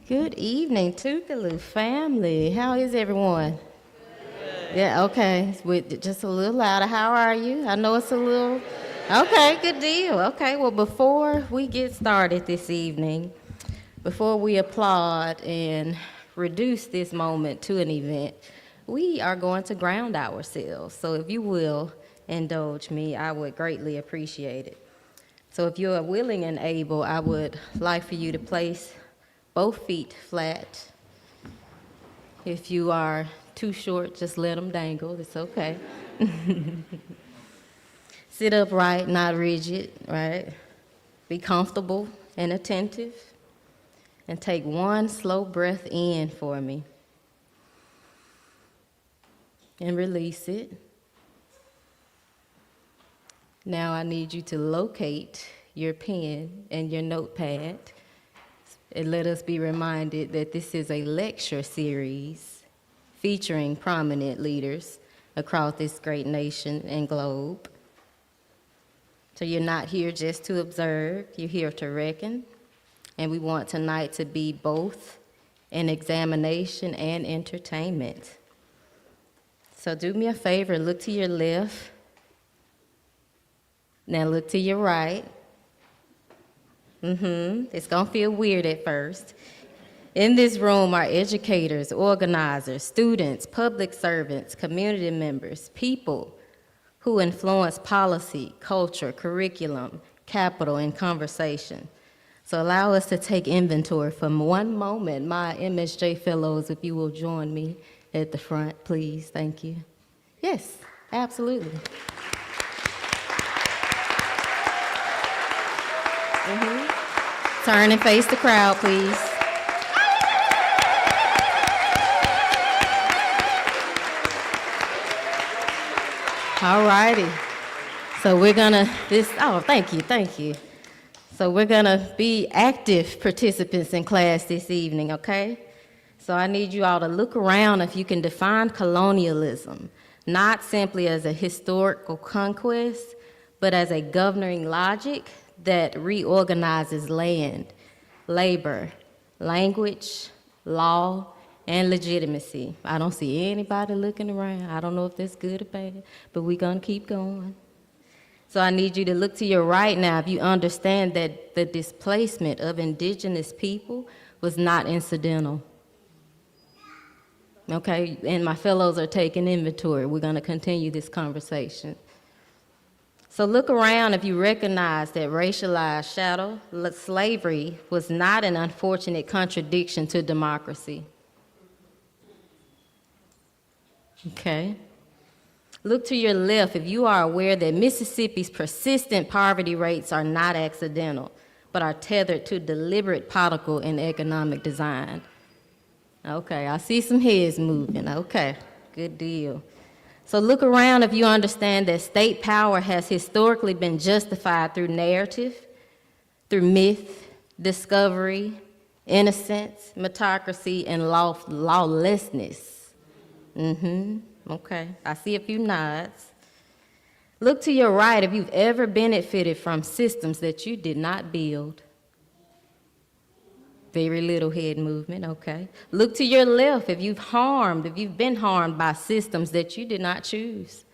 Good evening, Tougaloo family. How is everyone? Good. Yeah, okay. With just a little louder. How are you? I know it's a little. Okay, good deal. Okay, well, before we get started this evening, before we applaud and reduce this moment to an event, we are going to ground ourselves. So if you will indulge me, I would greatly appreciate it. So if you are willing and able, I would like for you to place both feet flat. If you are too short, just let them dangle. It's okay. Sit upright, not rigid, right? Be comfortable and attentive. And take one slow breath in for me. And release it. Now I need you to locate your pen and your notepad. And let us be reminded that this is a lecture series featuring prominent leaders across this great nation and globe. So you're not here just to observe, you're here to reckon. And we want tonight to be both an examination and entertainment. So do me a favor, look to your left. Now look to your right. It's gonna feel weird at first. In this room are educators, organizers, students, public servants, community members, people who influence policy, culture, curriculum, capital, and conversation. So allow us to take inventory for one moment. My MSJ fellows, if you will join me at the front, please. Thank you. Yes, absolutely. Turn and face the crowd, please. All righty. So we're gonna, thank you. So we're gonna be active participants in class this evening, okay? So I need you all to look around if you can define colonialism, not simply as a historical conquest, but as a governing logic that reorganizes land, labor, language, law, and legitimacy. I don't see anybody looking around. I don't know if that's good or bad, but we're gonna keep going. So I need you to look to your right now if you understand that the displacement of indigenous people was not incidental. Okay, and my fellows are taking inventory. We're gonna continue this conversation. So look around if you recognize that racialized chattel slavery was not an unfortunate contradiction to democracy. Okay. Look to your left if you are aware that Mississippi's persistent poverty rates are not accidental, but are tethered to deliberate political and economic design. Okay, I see some heads moving. Okay, good deal. So look around if you understand that state power has historically been justified through narrative, through myth, discovery, innocence, meritocracy, and lawlessness. Okay, I see a few nods. Look to your right if you've ever benefited from systems that you did not build. Very little head movement, okay. Look to your left if you've been harmed by systems that you did not choose.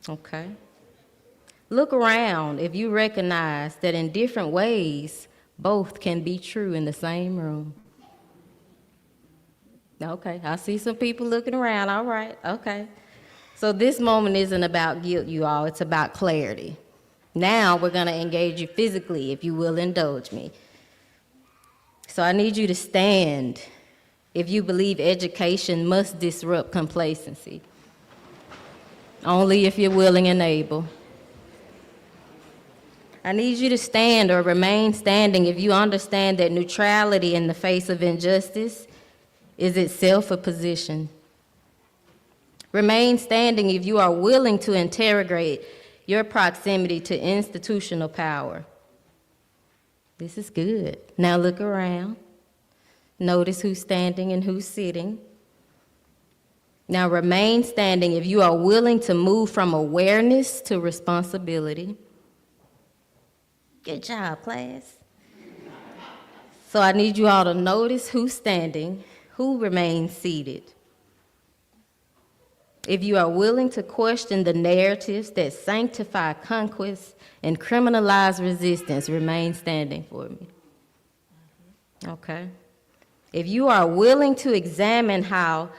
Okay. Look around if you recognize that in different ways, both can be true in the same room. Okay, I see some people looking around, all right, okay. So this moment isn't about guilt, you all, it's about clarity. Now we're gonna engage you physically, if you will indulge me. So I need you to stand if you believe education must disrupt complacency. Only if you're willing and able. I need you to stand or remain standing if you understand that neutrality in the face of injustice is itself a position. Remain standing if you are willing to interrogate your proximity to institutional power. This is good. Now look around. Notice who's standing and who's sitting. Now remain standing if you are willing to move from awareness to responsibility. Good job, class. So I need you all to notice who's standing, who remains seated. If you are willing to question the narratives that sanctify conquest and criminalize resistance, remain standing for me. Okay? If you are willing to examine how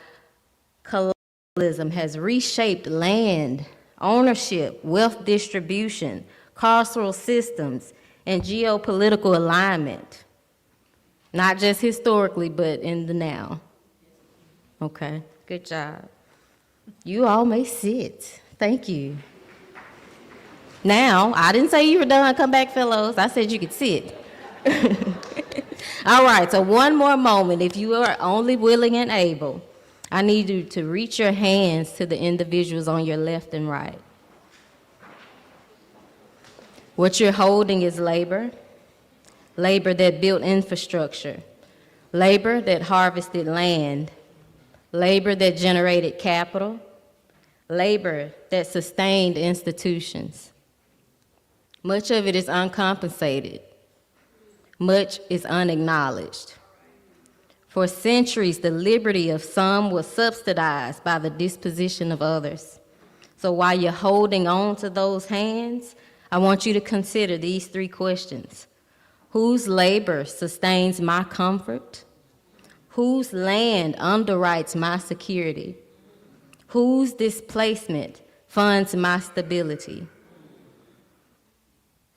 colonialism has reshaped land, ownership, wealth distribution, carceral systems, and geopolitical alignment, not just historically, but in the now. Okay, good job. You all may sit. Thank you. Now, I didn't say you were done. Come back, fellows. I said you could sit. All right, so one more moment. If you are only willing and able, I need you to reach your hands to the individuals on your left and right. What you're holding is labor, labor that built infrastructure, labor that harvested land, labor that generated capital, labor that sustained institutions. Much of it is uncompensated. Much is unacknowledged. For centuries, the liberty of some was subsidized by the disposition of others. So while you're holding on to those hands, I want you to consider these three questions. Whose labor sustains my comfort? Whose land underwrites my security? Whose displacement funds my stability?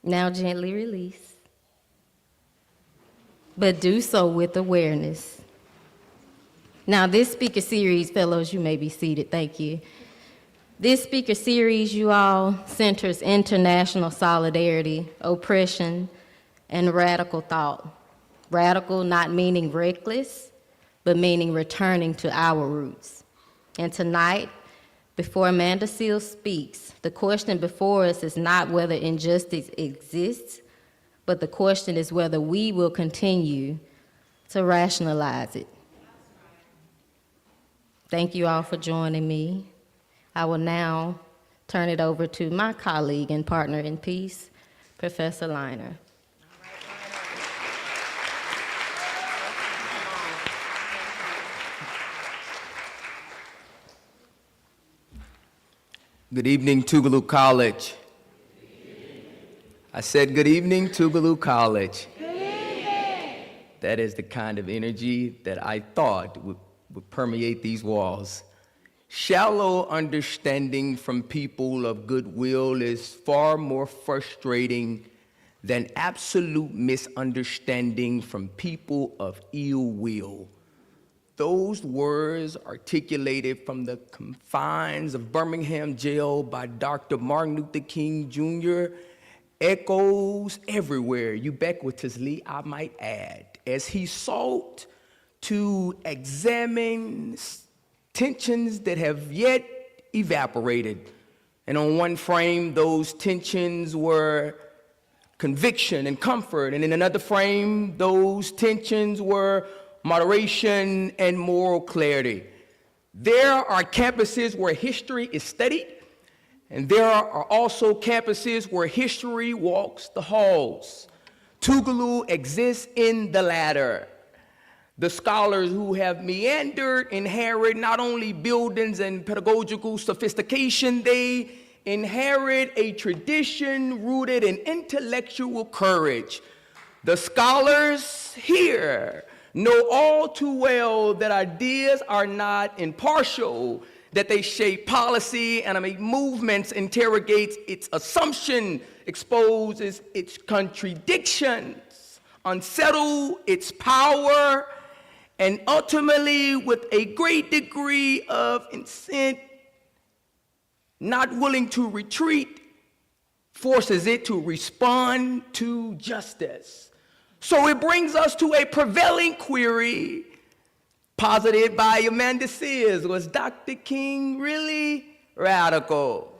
Now gently release, but do so with awareness. Now this speaker series, fellows, you may be seated, thank you. This speaker series, you all, centers international solidarity, oppression, and radical thought. Radical not meaning reckless, but meaning returning to our roots. And tonight, before Amanda Seals speaks, the question before us is not whether injustice exists, but the question is whether we will continue to rationalize it. Thank you all for joining me. I will now turn it over to my colleague and partner in peace, Professor Liner. Good evening, Tougaloo College. I said good evening, Tougaloo College. Good evening. That is the kind of energy that I thought would permeate these walls. Shallow understanding from people of goodwill is far more frustrating than absolute misunderstanding from people of ill will. Those words articulated from the confines of Birmingham jail by Dr. Martin Luther King Jr. echoes everywhere, ubiquitously, I might add, as he sought to examine tensions that have yet evaporated. And on one frame, those tensions were conviction and comfort, and in another frame, those tensions were moderation and moral clarity. There are campuses where history is studied, and there are also campuses where history walks the halls. Tougaloo exists in the latter. The scholars who have meandered inherit not only buildings and pedagogical sophistication, they inherit a tradition rooted in intellectual courage. The scholars here know all too well that ideas are not impartial, that they shape policy, animate movements, interrogates its assumption, exposes its contradictions, unsettle its power, and ultimately, with a great degree of insent, not willing to retreat, forces it to respond to justice. So it brings us to a prevailing query posited by Amanda Sears. Was Dr. King really radical?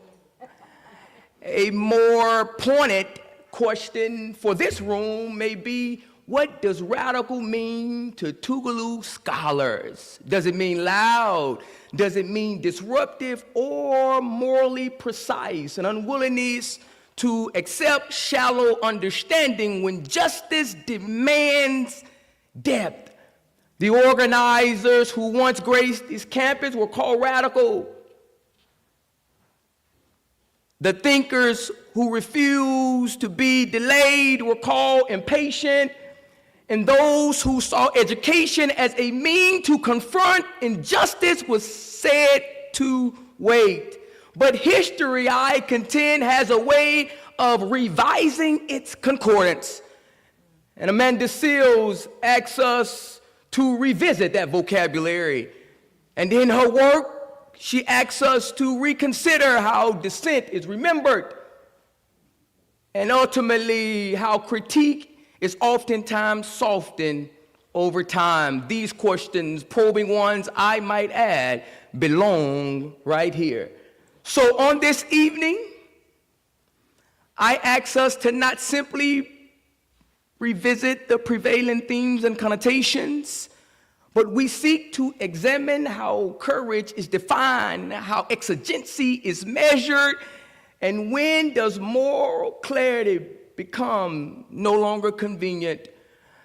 A more pointed question for this room may be, what does radical mean to Tougaloo scholars? Does it mean loud? Does it mean disruptive or morally precise? An unwillingness to accept shallow understanding when justice demands depth. The organizers who once graced this campus were called radical. The thinkers who refused to be delayed were called impatient. And those who saw education as a means to confront injustice was said to wait. But history, I contend, has a way of revising its concordance. And Amanda Seals asks us to revisit that vocabulary. And in her work, she asks us to reconsider how dissent is remembered, and ultimately how critique is oftentimes softened over time. These questions, probing ones, I might add, belong right here. So on this evening, I ask us to not simply revisit the prevailing themes and connotations, but we seek to examine how courage is defined, how exigency is measured, and when does moral clarity become no longer convenient.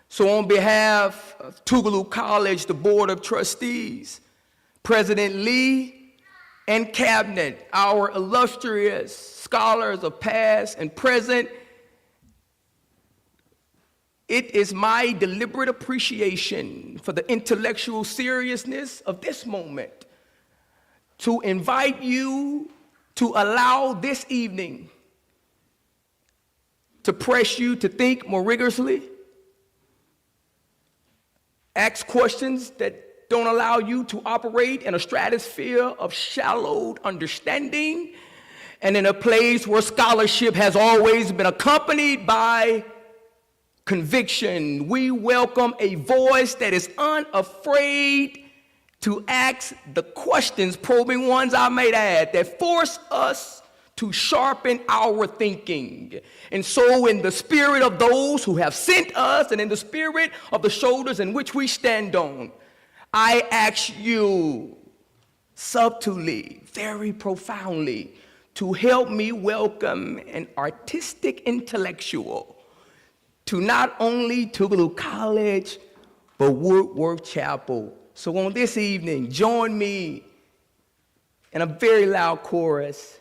So on behalf of Tougaloo College, the Board of Trustees, President Lee, and Cabinet, our illustrious scholars of past and present, it is my deliberate appreciation for the intellectual seriousness of this moment to invite you to allow this evening to press you to think more rigorously, ask questions that don't allow you to operate in a stratosphere of shallowed understanding, and in a place where scholarship has always been accompanied by conviction. We welcome a voice that is unafraid to ask the questions, probing ones I might add, that force us to sharpen our thinking. And so in the spirit of those who have sent us and in the spirit of the shoulders in which we stand on, I ask you subtly, very profoundly, to help me welcome an artistic intellectual to not only Tougaloo College, but Woodworth Chapel. So on this evening, join me in a very loud chorus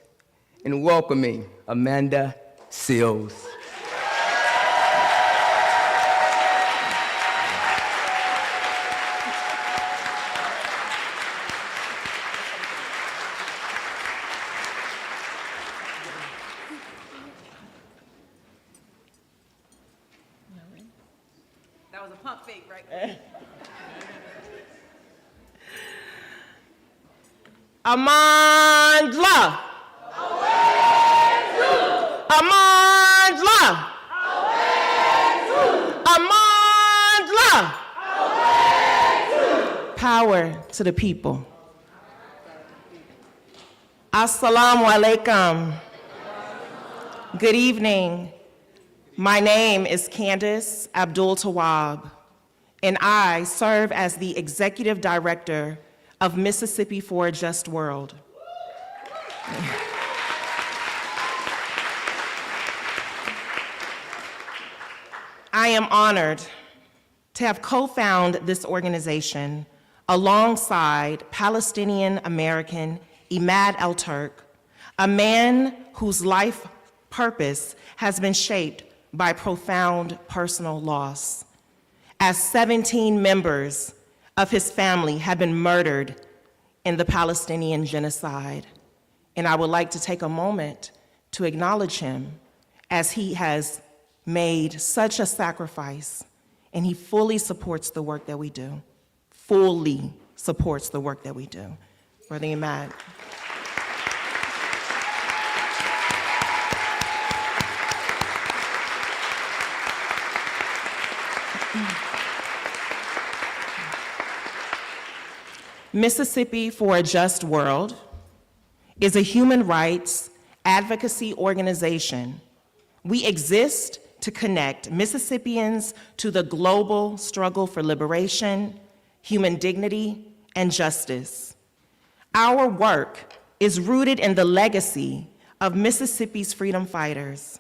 in welcoming Amanda Seals. That was a pump fake, right? Amandla. Amandla. Amandla. Power to the people. Assalamu alaikum. Good evening. My name is Candace Abdul Tawab, and I serve as the Executive Director of Mississippi for a Just World. I am honored to have co-founded this organization alongside Palestinian-American Imad El-Turk, a man whose life purpose has been shaped by profound personal loss, as 17 members of his family have been murdered in the Palestinian genocide. And I would like to take a moment to acknowledge him, as he has made such a sacrifice, and he fully supports the work that we do. Fully supports the work that we do. Brother Imad. Mississippi for a Just World is a human rights advocacy organization. We exist to connect Mississippians to the global struggle for liberation, human dignity, and justice. Our work is rooted in the legacy of Mississippi's freedom fighters.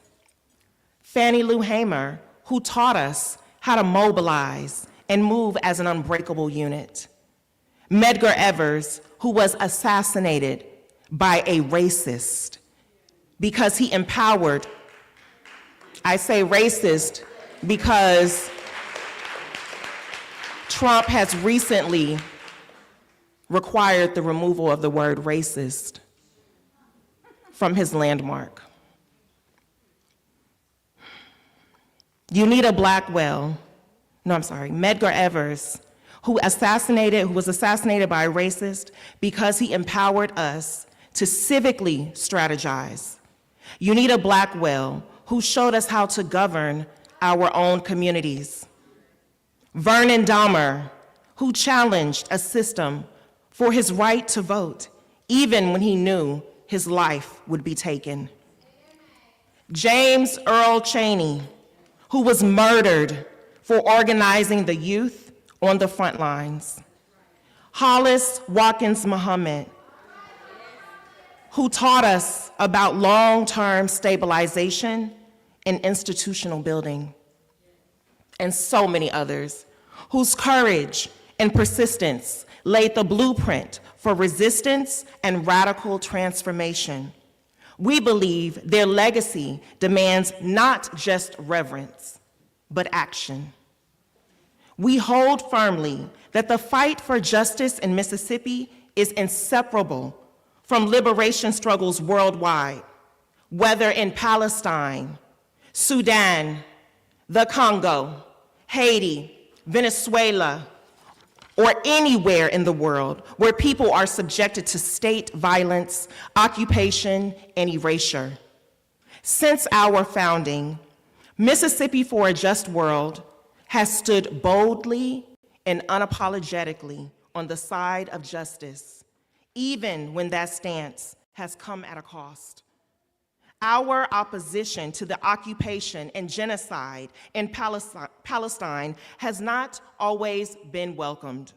Fannie Lou Hamer, who taught us how to mobilize and move as an unbreakable unit. Medgar Evers, who was assassinated by a racist because he empowered, I say racist because Trump has recently required the removal of the word racist from his landmark. Medgar Evers, who was assassinated by a racist because he empowered us to civically strategize. Unita Blackwell, who showed us how to govern our own communities. Vernon Dahmer, who challenged a system for his right to vote, even when he knew his life would be taken. James Earl Chaney, who was murdered for organizing the youth on the front lines. Hollis Watkins Muhammad, who taught us about long-term stabilization and institutional building. And so many others, whose courage and persistence laid the blueprint for resistance and radical transformation. We believe their legacy demands not just reverence, but action. We hold firmly that the fight for justice in Mississippi is inseparable from liberation struggles worldwide, whether in Palestine, Sudan, the Congo, Haiti, Venezuela, or anywhere in the world where people are subjected to state violence, occupation, and erasure. Since our founding, Mississippi for a Just World has stood boldly and unapologetically on the side of justice, even when that stance has come at a cost. Our opposition to the occupation and genocide in Palestine has not always been welcomed,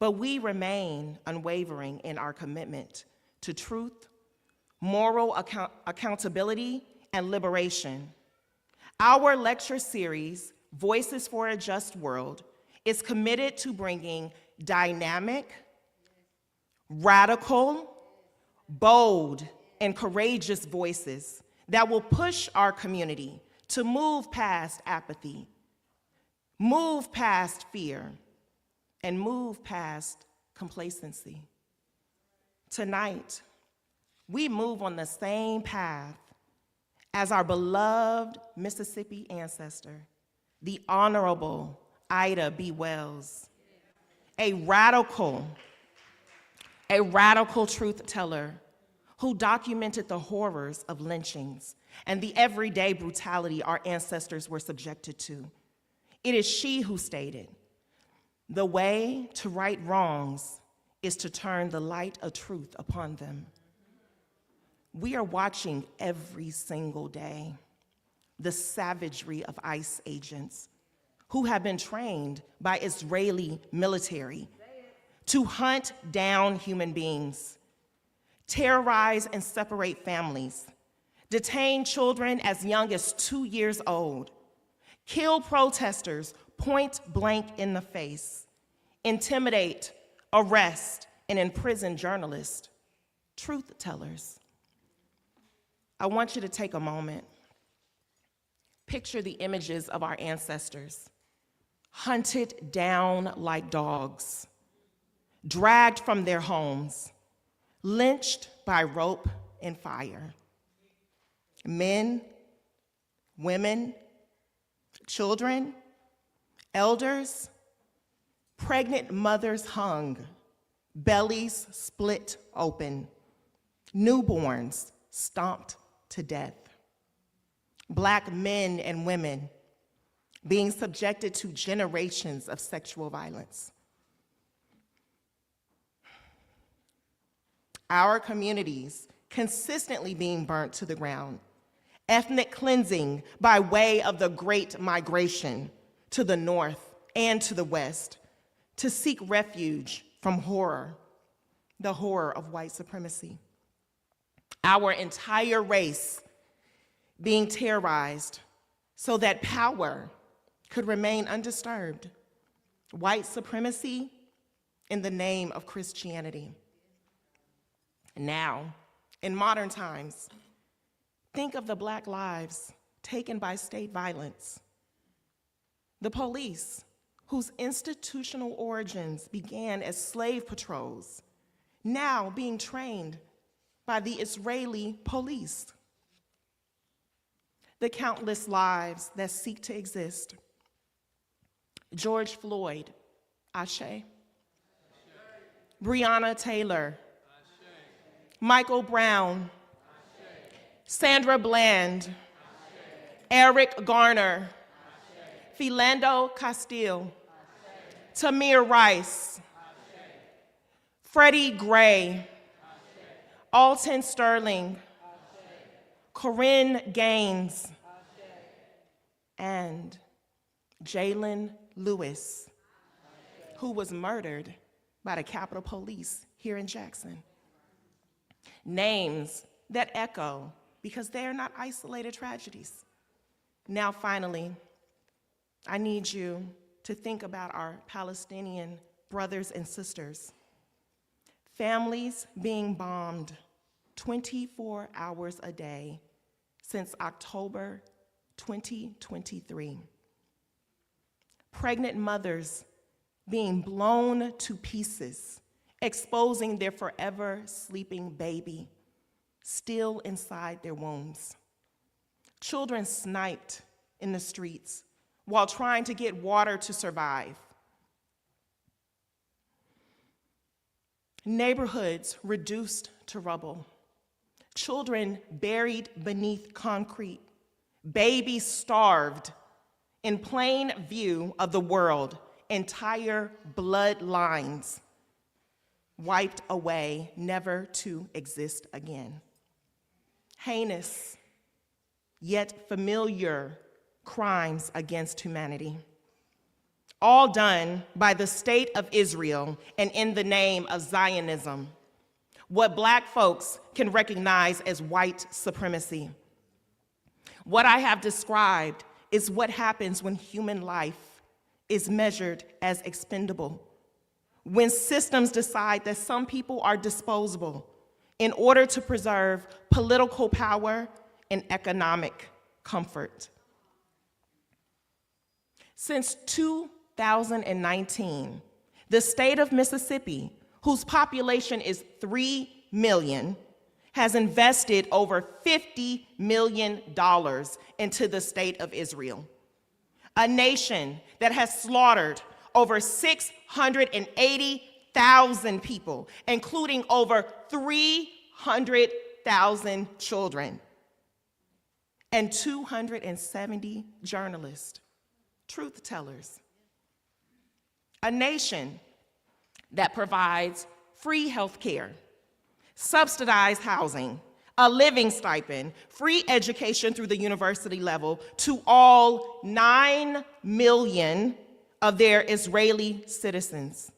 but we remain unwavering in our commitment to truth, moral accountability, and liberation. Our lecture series, Voices for a Just World, is committed to bringing dynamic, radical, bold, and courageous voices that will push our community to move past apathy, move past fear, and move past complacency. Tonight, we move on the same path as our beloved Mississippi ancestor, the Honorable Ida B. Wells, a radical truth teller who documented the horrors of lynchings and the everyday brutality our ancestors were subjected to. It is she who stated, "The way to right wrongs is to turn the light of truth upon them." We are watching every single day the savagery of ICE agents who have been trained by Israeli military to hunt down human beings, terrorize and separate families, detain children as young as 2 years old, kill protesters point blank in the face, intimidate, arrest, and imprison journalists, truth tellers. I want you to take a moment. Picture the images of our ancestors, hunted down like dogs, dragged from their homes, lynched by rope and fire. Men, women, children, elders, pregnant mothers hung, bellies split open, newborns stomped to death. Black men and women being subjected to generations of sexual violence. Our communities consistently being burnt to the ground, ethnic cleansing by way of the Great Migration to the north and to the west to seek refuge from horror, the horror of white supremacy. Our entire race being terrorized so that power could remain undisturbed. white supremacy in the name of Christianity. Now, in modern times, think of the Black lives taken by state violence. The police, whose institutional origins began as slave patrols, now being trained by the Israeli police. The countless lives that seek to exist. George Floyd, Ashe. Breonna Taylor, Michael Brown, Sandra Bland, Eric Garner, Philando Castile, Tamir Rice, Freddie Gray, Alton Sterling, Corinne Gaines, and Jalen Lewis, who was murdered by the Capitol Police here in Jackson. Names that echo because they are not isolated tragedies. Now, finally, I need you to think about our Palestinian brothers and sisters. Families being bombed 24 hours a day since October 2023. Pregnant mothers being blown to pieces, exposing their forever sleeping baby still inside their wombs. Children sniped in the streets while trying to get water to survive. Neighborhoods reduced to rubble. Children buried beneath concrete. Babies starved in plain view of the world. Entire bloodlines wiped away, never to exist again. Heinous, yet familiar crimes against humanity. All done by the state of Israel and in the name of Zionism, what Black folks can recognize as white supremacy. What I have described is what happens when human life is measured as expendable, when systems decide that some people are disposable in order to preserve political power and economic comfort. Since 2019, the state of Mississippi, whose population is 3 million, has invested over $50 million into the state of Israel, a nation that has slaughtered over 680,000 people, including over 300,000 children, and 270 journalists, truth tellers. A nation that provides free health care, subsidized housing, a living stipend, free education through the university level to all 9 million of their Israeli citizens.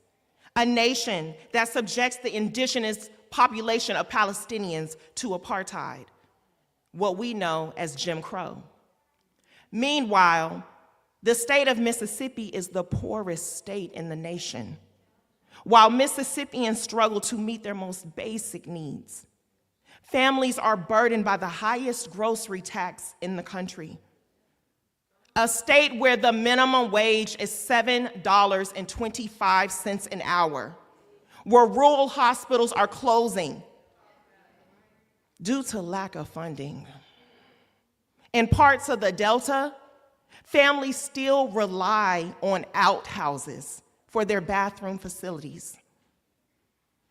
A nation that subjects the indigenous population of Palestinians to apartheid, what we know as Jim Crow. Meanwhile, the state of Mississippi is the poorest state in the nation, while Mississippians struggle to meet their most basic needs. Families are burdened by the highest grocery tax in the country. A state where the minimum wage is $7.25 an hour, where rural hospitals are closing due to lack of funding. In parts of the Delta, families still rely on outhouses for their bathroom facilities.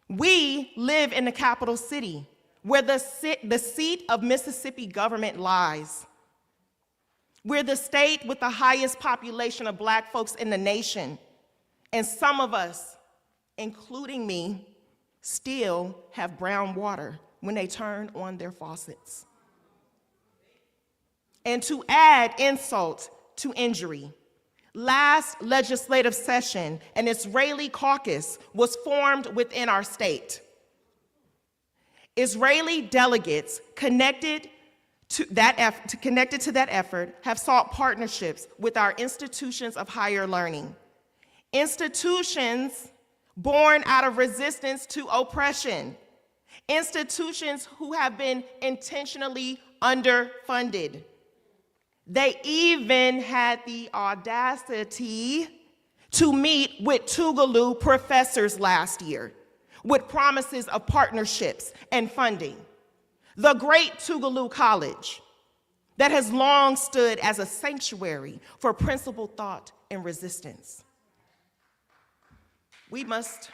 We live in the capital city, where the seat of Mississippi government lies. We're the state with the highest population of Black folks in the nation, and some of us, including me, still have brown water when they turn on their faucets. And to add insult to injury, last legislative session, an Israeli caucus was formed within our state. Israeli delegates connected to that effort have sought partnerships with our institutions of higher learning, Institutions born out of resistance to oppression. Institutions who have been intentionally underfunded. They even had the audacity to meet with Tougaloo professors last year with promises of partnerships and funding. The great Tougaloo College that has long stood as a sanctuary for principled thought and resistance. We must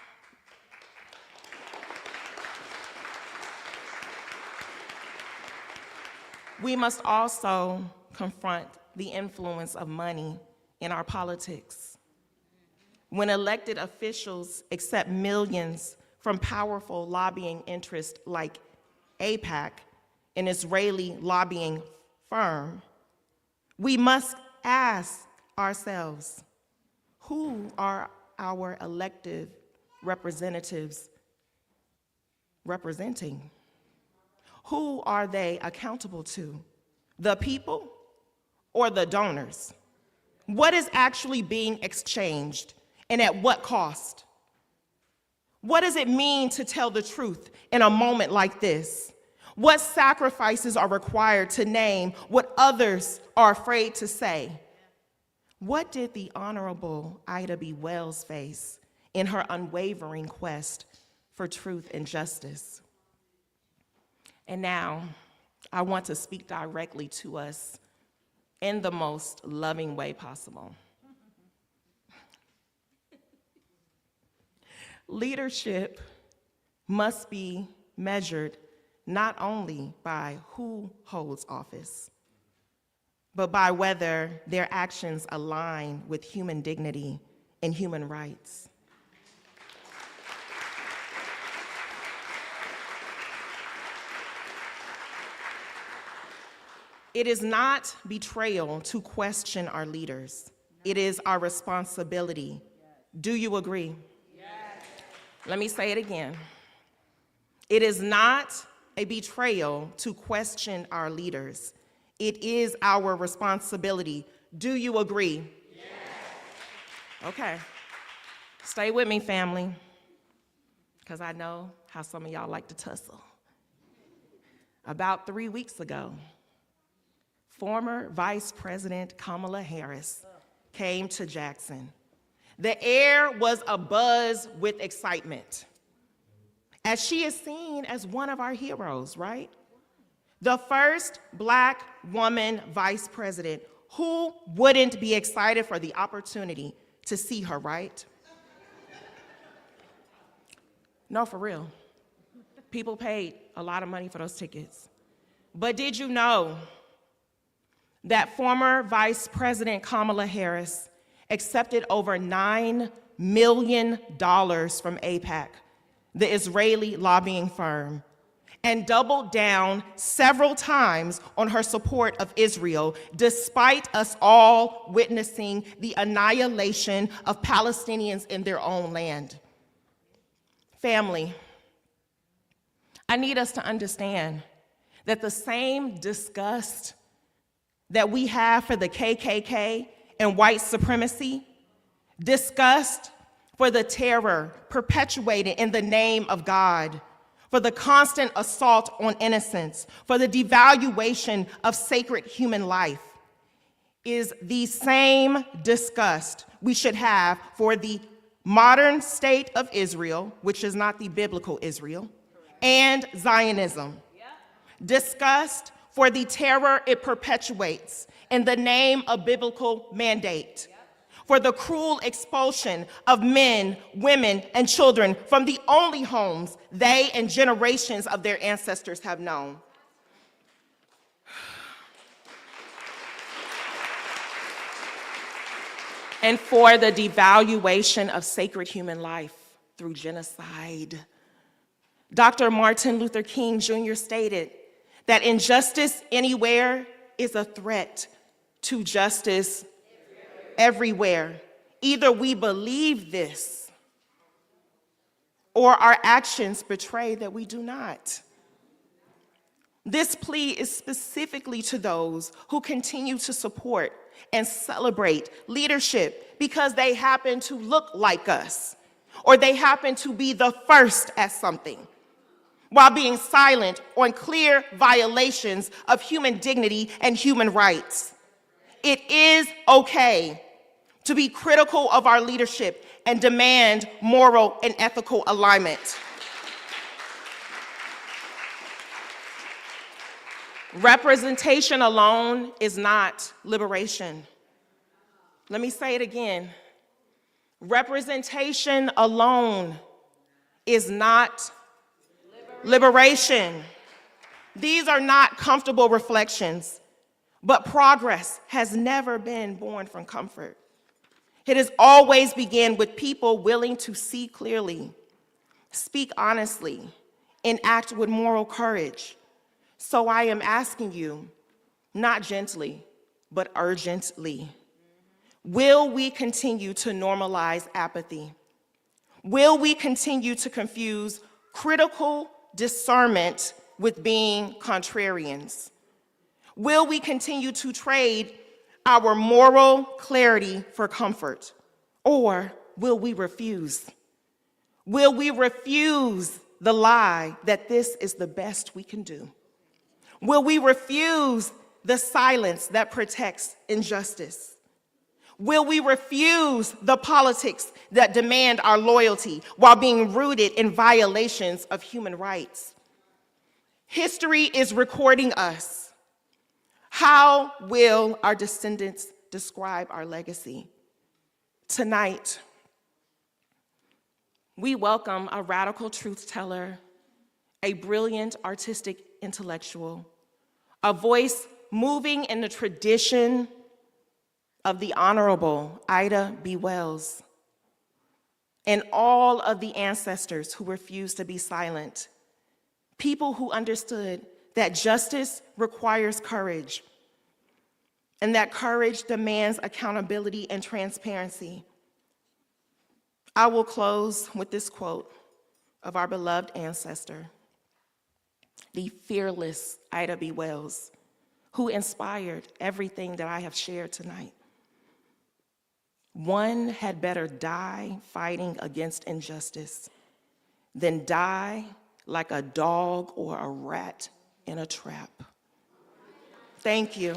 also confront the influence of money in our politics. When elected officials accept millions from powerful lobbying interests like AIPAC, an Israeli lobbying firm, we must ask ourselves, who are our elected representatives representing? Who are they accountable to? The people or the donors? What is actually being exchanged and at what cost? What does it mean to tell the truth in a moment like this? What sacrifices are required to name what others are afraid to say? What did the Honorable Ida B. Wells face in her unwavering quest for truth and justice? And now, I want to speak directly to us in the most loving way possible. Leadership must be measured not only by who holds office, but by whether their actions align with human dignity and human rights. It is not betrayal to question our leaders. It is our responsibility. Do you agree? Yes. Let me say it again. It is not a betrayal to question our leaders. It is our responsibility. Do you agree? Yes. Okay. Stay with me, family, because I know how some of y'all like to tussle. About 3 weeks ago, former Vice President Kamala Harris came to Jackson. The air was abuzz with excitement, as she is seen as one of our heroes, right? The first Black woman vice president. Who wouldn't be excited for the opportunity to see her, right? No, for real. People paid a lot of money for those tickets. But did you know that former Vice President Kamala Harris accepted over $9 million from AIPAC, the Israeli lobbying firm, and doubled down several times on her support of Israel, despite us all witnessing the annihilation of Palestinians in their own land? Family, I need us to understand that the same disgust that we have for the KKK and white supremacy, disgust for the terror perpetuated in the name of God, for the constant assault on innocence, for the devaluation of sacred human life, is the same disgust we should have for the modern state of Israel, which is not the biblical Israel, and Zionism. Disgust for the terror it perpetuates in the name of biblical mandate, for the cruel expulsion of men, women, and children from the only homes they and generations of their ancestors have known. And for the devaluation of sacred human life through genocide. Dr. Martin Luther King Jr. stated that injustice anywhere is a threat to justice everywhere. Either we believe this or our actions betray that we do not. This plea is specifically to those who continue to support and celebrate leadership because they happen to look like us, or they happen to be the first at something, while being silent on clear violations of human dignity and human rights. It is okay to be critical of our leadership and demand moral and ethical alignment. Representation alone is not liberation. Let me say it again. Representation alone is not liberation. These are not comfortable reflections, but progress has never been born from comfort. It has always begun with people willing to see clearly, speak honestly, and act with moral courage. So I am asking you, not gently, but urgently, will we continue to normalize apathy? Will we continue to confuse critical discernment with being contrarians? Will we continue to trade our moral clarity for comfort? Or will we refuse? Will we refuse the lie that this is the best we can do? Will we refuse the silence that protects injustice? Will we refuse the politics that demand our loyalty while being rooted in violations of human rights? History is recording us. How will our descendants describe our legacy? Tonight, we welcome a radical truth teller, a brilliant artistic intellectual, a voice moving in the tradition of the Honorable Ida B. Wells, and all of the ancestors who refused to be silent, people who understood that justice requires courage, and that courage demands accountability and transparency. I will close with this quote of our beloved ancestor, the fearless Ida B. Wells, who inspired everything that I have shared tonight. One had better die fighting against injustice than die like a dog or a rat in a trap. Thank you.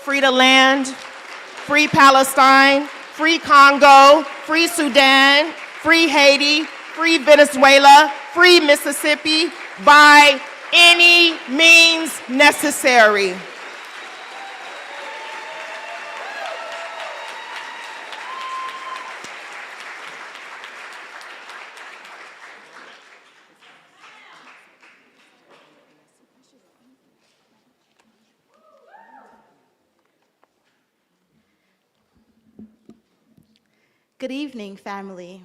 Free the land, free Palestine, free Congo, free Sudan, free Haiti, free Venezuela, free Mississippi, by any means necessary. Good evening, family.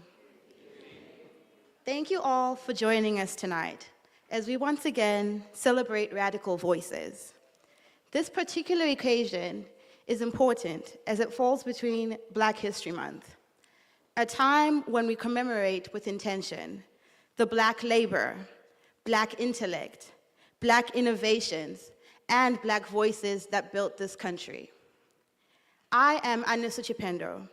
Thank you all for joining us tonight as we once again celebrate radical voices. This particular occasion is important as it falls between Black History Month, a time when we commemorate with intention the Black labor, Black intellect, Black innovations, and Black voices that built this country. I am Anusa Chipendo.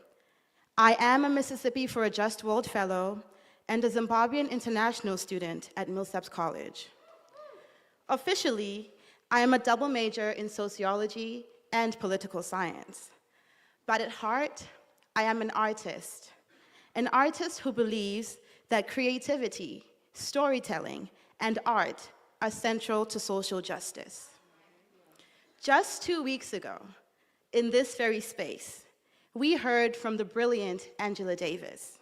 I am a Mississippi for a Just World Fellow and a Zimbabwean international student at Millsaps College. Officially, I am a double major in sociology and political science. But at heart, I am an artist who believes that creativity, storytelling, and art are central to social justice. Just 2 weeks ago, in this very space, we heard from the brilliant Angela Davis,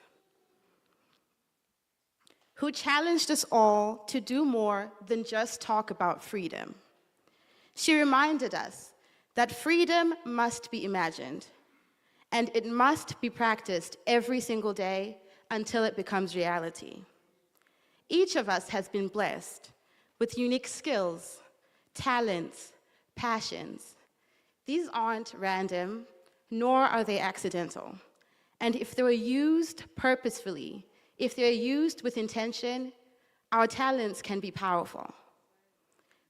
who challenged us all to do more than just talk about freedom. She reminded us that freedom must be imagined, and it must be practiced every single day until it becomes reality. Each of us has been blessed with unique skills, talents, passions. These aren't random, nor are they accidental. And if they're used purposefully, if they're used with intention, our talents can be powerful.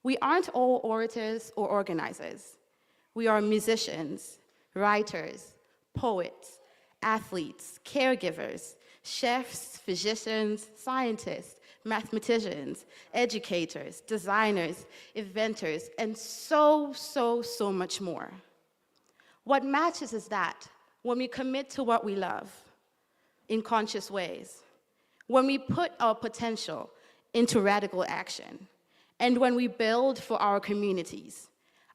We aren't all orators or organizers. We are musicians, writers, poets, athletes, caregivers, chefs, physicians, scientists, mathematicians, educators, designers, inventors, and so much more. What matters is that when we commit to what we love in conscious ways, when we put our potential into radical action, and when we build for our communities,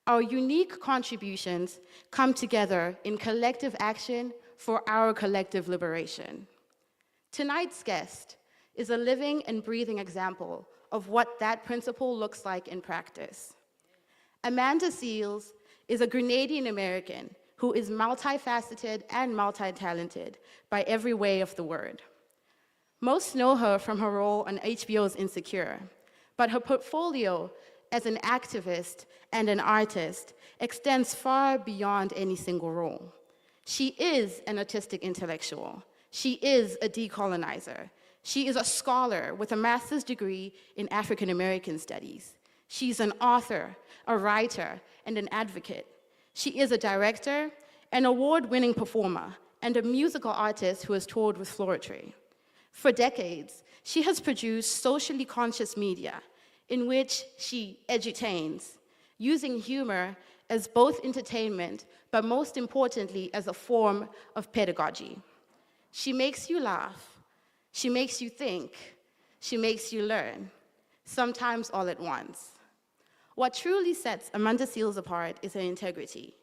our unique contributions come together in collective action for our collective liberation. Tonight's guest is a living and breathing example of what that principle looks like in practice. Amanda Seales is a Grenadian American who is multifaceted and multi-talented by every way of the word. Most know her from her role on HBO's Insecure, but her portfolio as an activist and an artist extends far beyond any single role. She is an artistic intellectual. She is a decolonizer. She is a scholar with a master's degree in African American studies. She's an author, a writer, and an advocate. She is a director, an award-winning performer, and a musical artist who has toured with Floetry. For decades, she has produced socially conscious media in which she edutains, using humor as both entertainment, but most importantly, as a form of pedagogy. She makes you laugh, she makes you think, she makes you learn, sometimes all at once. What truly sets Amanda Seales apart is her integrity.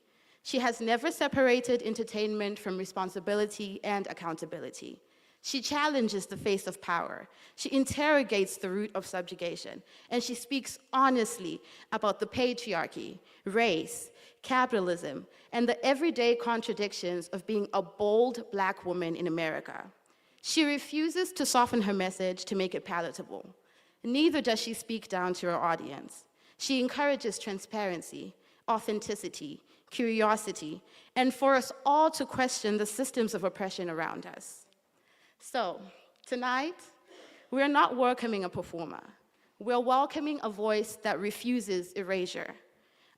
She has never separated entertainment from responsibility and accountability. She challenges the face of power. She interrogates the root of subjugation, and she speaks honestly about the patriarchy, race, capitalism, and the everyday contradictions of being a bold Black woman in America. She refuses to soften her message to make it palatable. Neither does she speak down to her audience. She encourages transparency, authenticity, curiosity, and for us all to question the systems of oppression around us. So, tonight, we're not welcoming a performer. We're welcoming a voice that refuses erasure,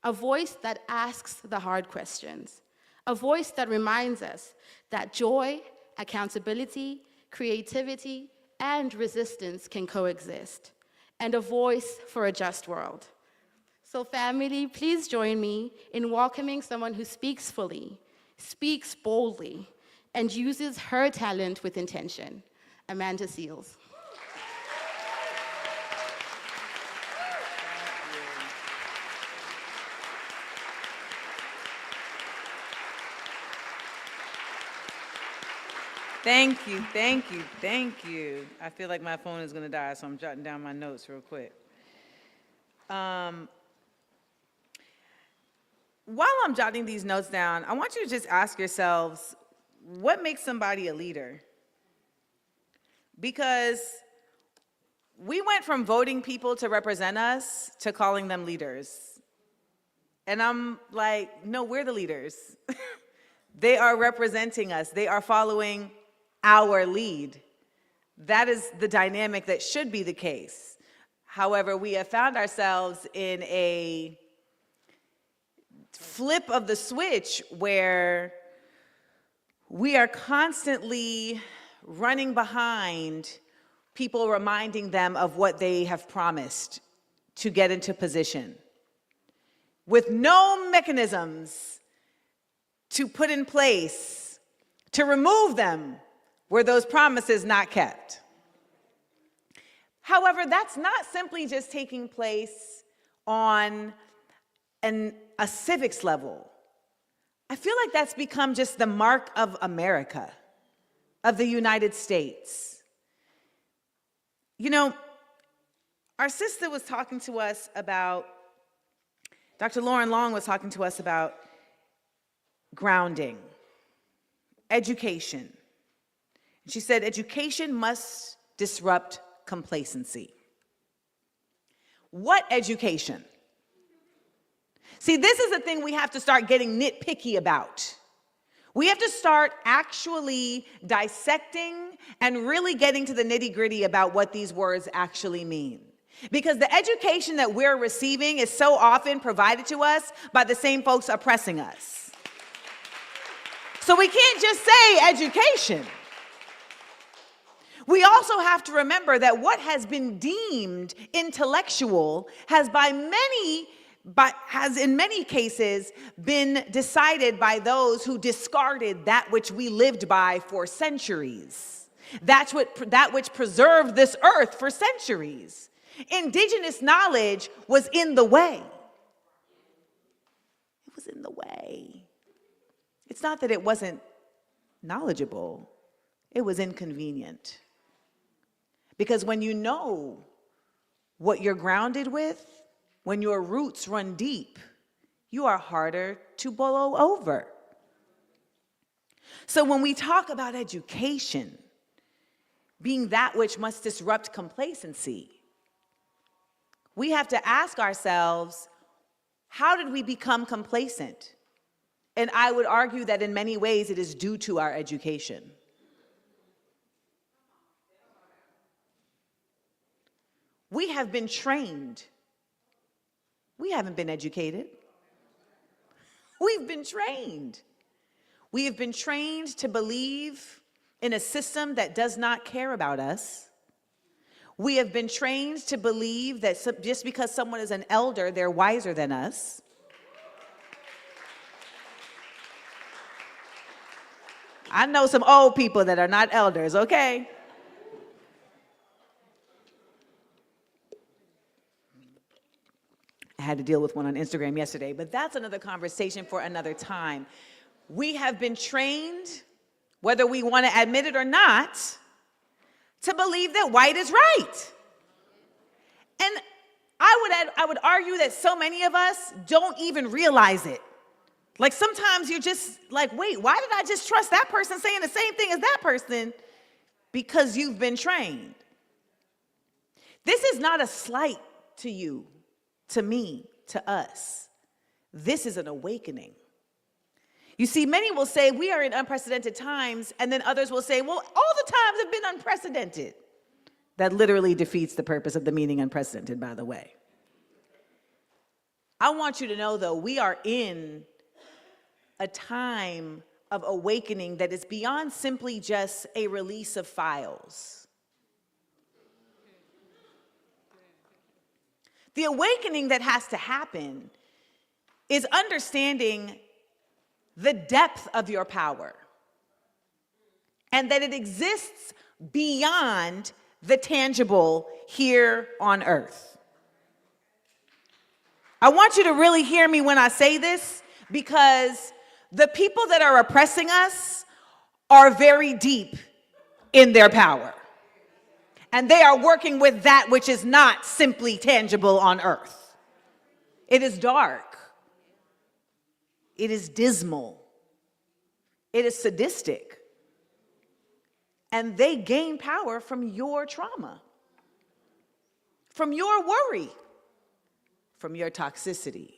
a voice that asks the hard questions, a voice that reminds us that joy, accountability, creativity, and resistance can coexist, and a voice for a just world. So family, please join me in welcoming someone who speaks fully, speaks boldly, and uses her talent with intention, Amanda Seales. Thank you, thank you, thank you. I feel like my phone is gonna die, so I'm jotting down my notes real quick. While I'm jotting these notes down, I want you to just ask yourselves, what makes somebody a leader? Because we went from voting people to represent us to calling them leaders. And I'm like, no, we're the leaders. They are representing us. They are following our lead. That is the dynamic that should be the case. However, we have found ourselves in a flip of the switch where we are constantly running behind people, reminding them of what they have promised to get into position, with no mechanisms to put in place to remove them were those promises not kept. However, that's not simply just taking place on a civics level. I feel like that's become just the mark of America, of the United States. You know, our sister was talking to us about, Dr. Lauren Long was talking to us about grounding, education. She said, education must disrupt complacency. What education? See, this is the thing we have to start getting nitpicky about. We have to start actually dissecting and really getting to the nitty-gritty about what these words actually mean. Because the education that we're receiving is so often provided to us by the same folks oppressing us. So we can't just say education. We also have to remember that what has been deemed intellectual has in many cases been decided by those who discarded that which we lived by for centuries. That which preserved this earth for centuries. Indigenous knowledge was in the way. It was in the way. It's not that it wasn't knowledgeable, it was inconvenient. Because when you know what you're grounded with, when your roots run deep, you are harder to blow over. So when we talk about education being that which must disrupt complacency, we have to ask ourselves, how did we become complacent? And I would argue that in many ways it is due to our education. We have been trained. We haven't been educated. We've been trained. We have been trained to believe in a system that does not care about us. We have been trained to believe that just because someone is an elder, they're wiser than us. I know some old people that are not elders, okay? I had to deal with one on Instagram yesterday, but that's another conversation for another time. We have been trained, whether we want to admit it or not, to believe that white is right. And I would argue that so many of us don't even realize it. Like sometimes you're just like, wait, why did I just trust that person saying the same thing as that person? Because you've been trained. This is not a slight to you, to me, to us. This is an awakening. You see, many will say we are in unprecedented times, and then others will say, well, all the times have been unprecedented. That literally defeats the purpose of the meaning unprecedented, by the way. I want you to know, though, we are in a time of awakening that is beyond simply just a release of files. The awakening that has to happen is understanding the depth of your power and that it exists beyond the tangible here on earth. I want you to really hear me when I say this, because the people that are oppressing us are very deep in their power. And they are working with that which is not simply tangible on earth. It is dark. It is dismal. It is sadistic. And they gain power from your trauma, from your worry, from your toxicity.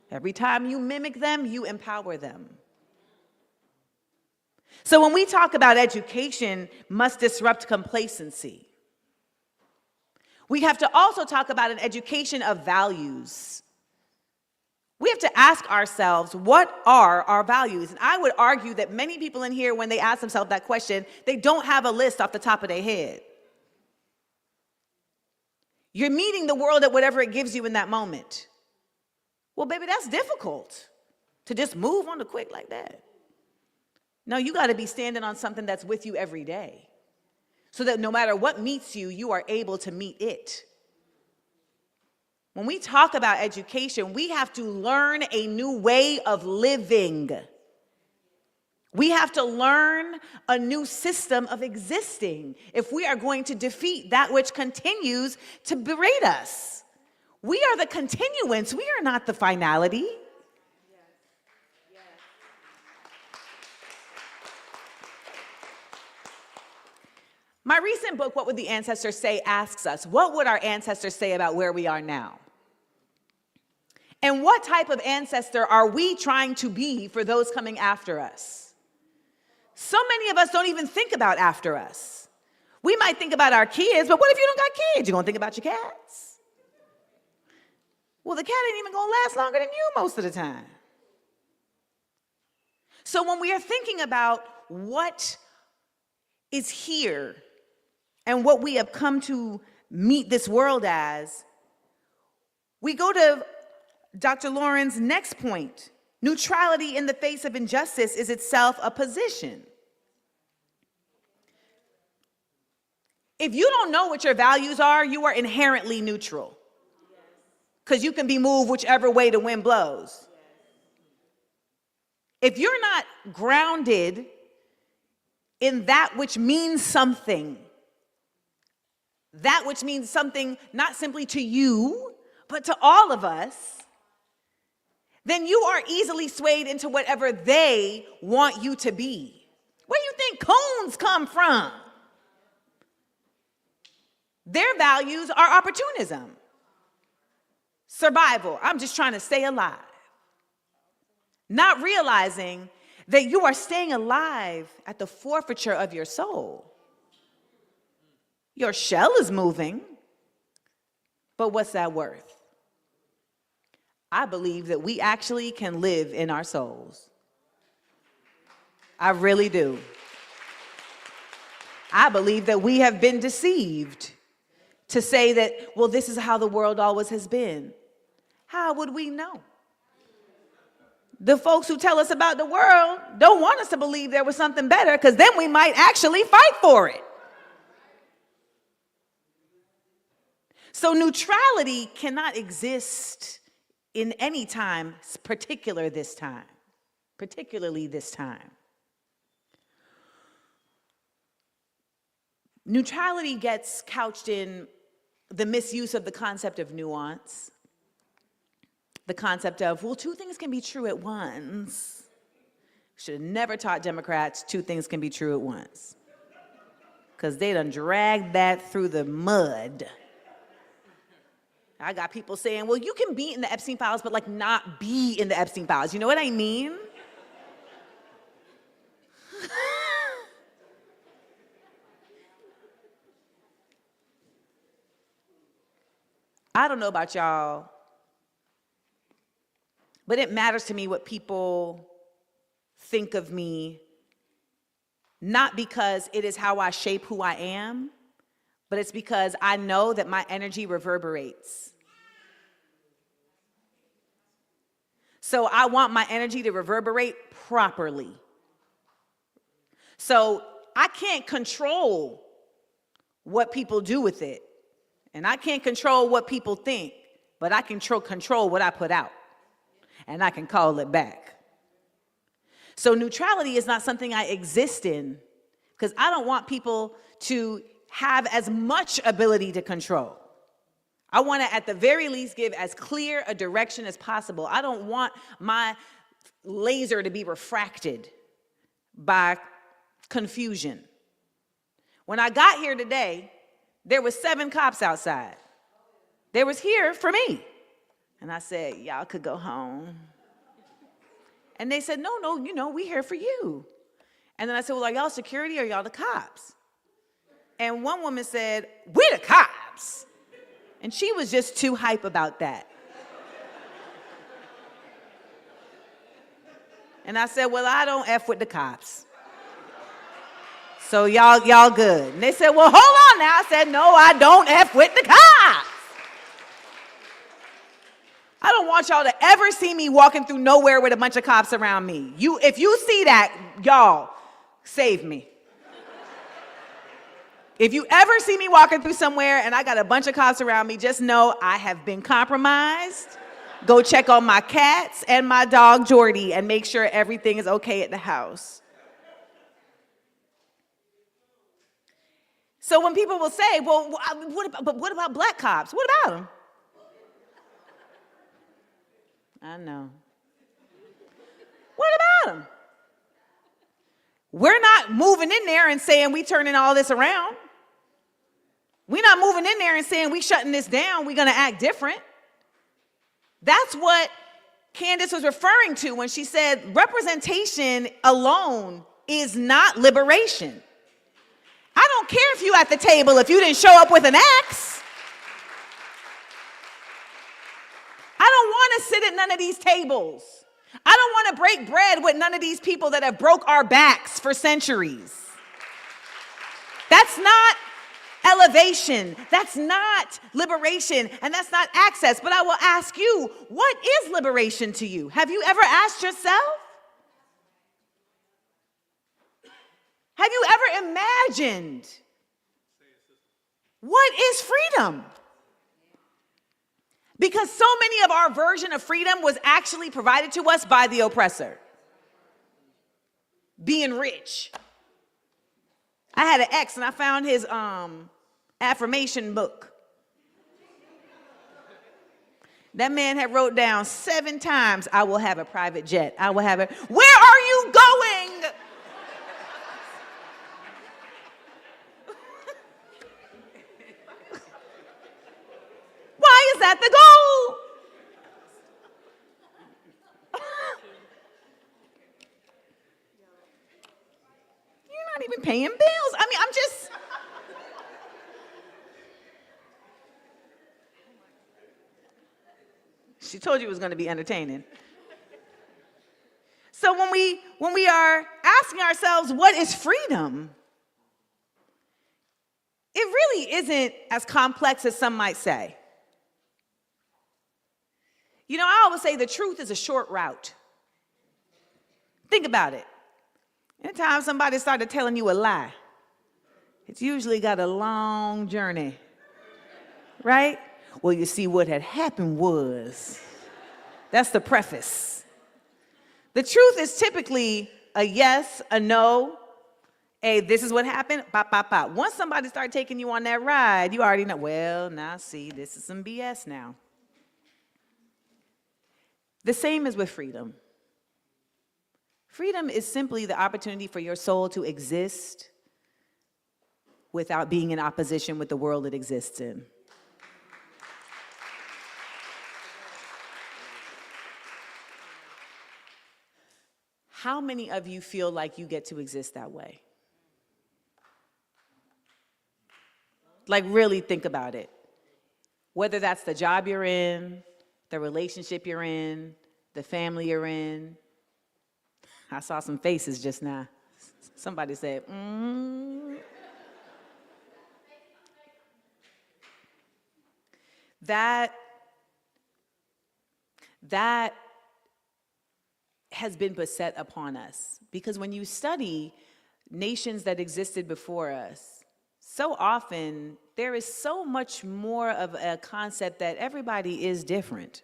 Every time you mimic them, you empower them. So when we talk about education must disrupt complacency, we have to also talk about an education of values. We have to ask ourselves, what are our values? And I would argue that many people in here, when they ask themselves that question, they don't have a list off the top of their head. You're meeting the world at whatever it gives you in that moment. Well, baby, that's difficult to just move on the quick like that. No, you got to be standing on something that's with you every day, so that no matter what meets you, you are able to meet it. When we talk about education, we have to learn a new way of living. We have to learn a new system of existing if we are going to defeat that which continues to berate us. We are the continuance. We are not the finality. My recent book, What Would the Ancestors Say?, asks us, what would our ancestors say about where we are now? And what type of ancestor are we trying to be for those coming after us? So many of us don't even think about after us. We might think about our kids, but what if you don't got kids? You're going to think about your cats? Well, the cat ain't even going to last longer than you most of the time. So when we are thinking about what is here and what we have come to meet this world as, we go to Dr. Lauren's next point. Neutrality in the face of injustice is itself a position. If you don't know what your values are, you are inherently neutral. Because you can be moved whichever way the wind blows. If you're not grounded in that which means something not simply to you, but to all of us, then you are easily swayed into whatever they want you to be. Where do you think coons come from? Their values are opportunism, survival. I'm just trying to stay alive. Not realizing that you are staying alive at the forfeiture of your soul. Your shell is moving, but what's that worth? I believe that we actually can live in our souls. I really do. I believe that we have been deceived to say that, well, this is how the world always has been. How would we know? The folks who tell us about the world don't want us to believe there was something better, because then we might actually fight for it. So neutrality cannot exist in any time, particularly this time. Neutrality gets couched in the misuse of the concept of nuance. The concept of, well, two things can be true at once. Should have never taught Democrats two things can be true at once. Because they done dragged that through the mud. I got people saying, well, you can be in the Epstein files, but like not be in the Epstein files. You know what I mean? I don't know about y'all, but it matters to me what people think of me, not because it is how I shape who I am, but it's because I know that my energy reverberates. So I want my energy to reverberate properly. So I can't control what people do with it. And I can't control what people think, but I can control what I put out. And I can call it back. So neutrality is not something I exist in, because I don't want people to have as much ability to control. I want to, at the very least, give as clear a direction as possible. I don't want my laser to be refracted by confusion. When I got here today, there was 7 cops outside. They was here for me. And I said, y'all could go home. And they said, no, we here for you. And then I said, well, are y'all security or y'all the cops? And one woman said, we're the cops. And she was just too hype about that. And I said, well, I don't F with the cops. So y'all good. And they said, well, hold on now. I said, no, I don't F with the cops. I don't want y'all to ever see me walking through nowhere with a bunch of cops around me. If you see that, y'all, save me. If you ever see me walking through somewhere and I got a bunch of cops around me, just know I have been compromised. Go check on my cats and my dog, Jordy, and make sure everything is okay at the house. So when people will say, well, what about black cops? What about them? I know. What about them? We're not moving in there and saying we turning all this around. We're not moving in there and saying we shutting this down. We're going to act different. That's what Candace was referring to when she said representation alone is not liberation. I don't care if you at the table if you didn't show up with an axe. I don't want to sit at none of these tables. I don't want to break bread with none of these people that have broke our backs for centuries. That's not elevation. That's not liberation. And that's not access. But I will ask you, what is liberation to you? Have you ever asked yourself? Have you ever imagined what is freedom? Because so many of our version of freedom was actually provided to us by the oppressor. Being rich. I had an ex and I found his affirmation book. That man had wrote down 7 times, I will have a private jet. I will have it. Where are you going? Why is that the goal? You're not even paying bills. I mean, I'm just. She told you it was going to be entertaining. So when we are asking ourselves, what is freedom? It really isn't as complex as some might say. You know, I always say the truth is a short route. Think about it. Anytime somebody started telling you a lie, it's usually got a long journey, right? Well, you see, what had happened was, that's the preface. The truth is typically a yes, a no, a this is what happened, pop, pop, pop. Once somebody started taking you on that ride, you already know, well, now see, this is some BS now. The same is with freedom. Freedom is simply the opportunity for your soul to exist without being in opposition with the world it exists in. How many of you feel like you get to exist that way? Like, really think about it. Whether that's the job you're in, the relationship you're in, the family you're in. I saw some faces just now. Somebody said, That has been beset upon us. Because when you study nations that existed before us, so often there is so much more of a concept that everybody is different.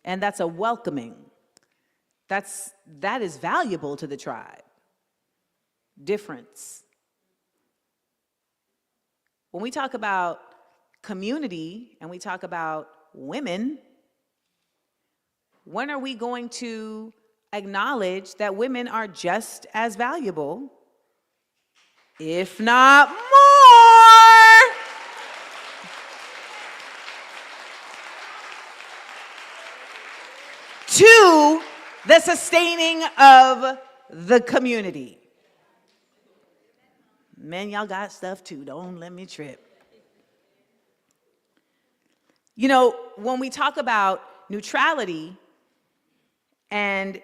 And that's a welcoming. That is valuable to the tribe. Difference. When we talk about community and we talk about women, when are we going to acknowledge that women are just as valuable, if not more, to the sustaining of the community? Men, y'all got stuff too. Don't let me trip. You know, when we talk about neutrality and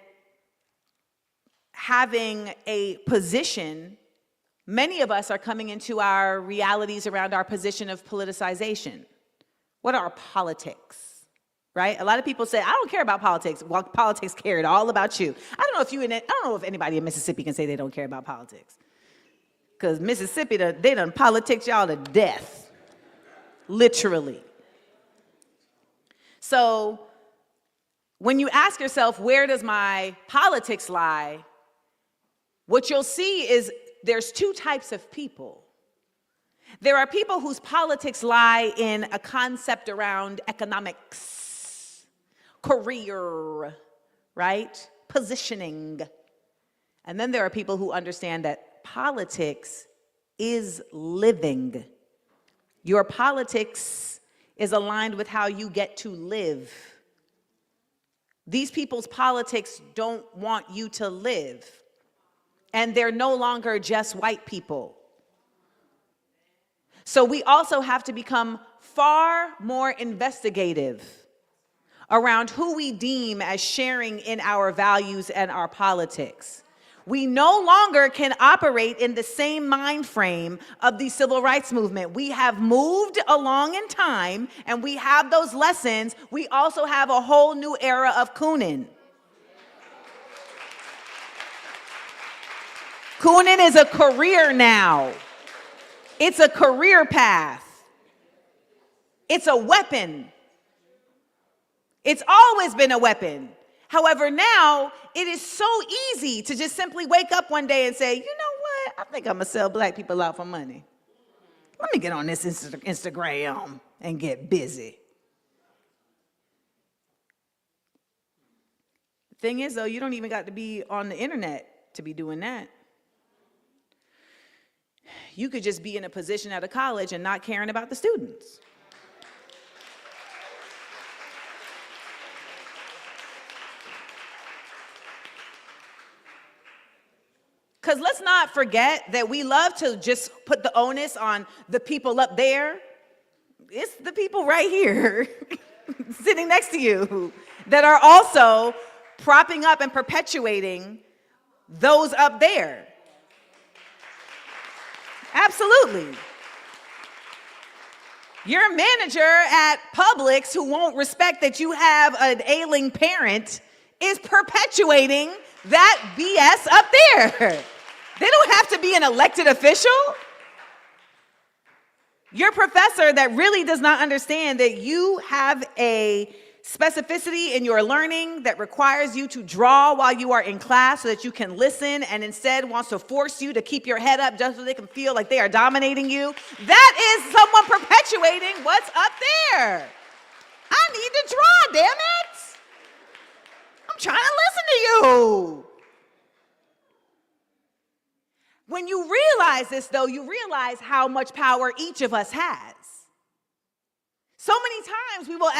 having a position, many of us are coming into our realities around our position of politicization. What are politics? Right? A lot of people say, I don't care about politics. Well, politics cared all about you. I don't know if anybody in Mississippi can say they don't care about politics. Because Mississippi, they done politics y'all to death. Literally. So when you ask yourself, where does my politics lie? What you'll see is there's 2 types of people. There are people whose politics lie in a concept around economics, career, right? Positioning. And then there are people who understand that politics is living. Your politics is aligned with how you get to live. These people's politics don't want you to live. And they're no longer just white people. So we also have to become far more investigative around who we deem as sharing in our values and our politics. We no longer can operate in the same mind frame of the civil rights movement. We have moved along in time, and we have those lessons. We also have a whole new era of cooning. Cooning is a career now. It's a career path. It's a weapon. It's always been a weapon. However, now it is so easy to just simply wake up one day and say, you know what? I think I'm going to sell black people out for money. Let me get on this Instagram and get busy. The thing is, though, you don't even got to be on the internet to be doing that. You could just be in a position at a college and not caring about the students. Because let's not forget that we love to just put the onus on the people up there. It's the people right here sitting next to you that are also propping up and perpetuating those up there. Absolutely. Your manager at Publix who won't respect that you have an ailing parent is perpetuating that BS up there. They don't have to be an elected official. Your professor that really does not understand that you have a specificity in your learning that requires you to draw while you are in class so that you can listen, and instead wants to force you to keep your head up just so they can feel like they are dominating you. That is someone perpetuating what's up there. I need to draw, damn it. I'm trying to listen to you. When you realize this, though, you realize how much power each of us has. So many times we will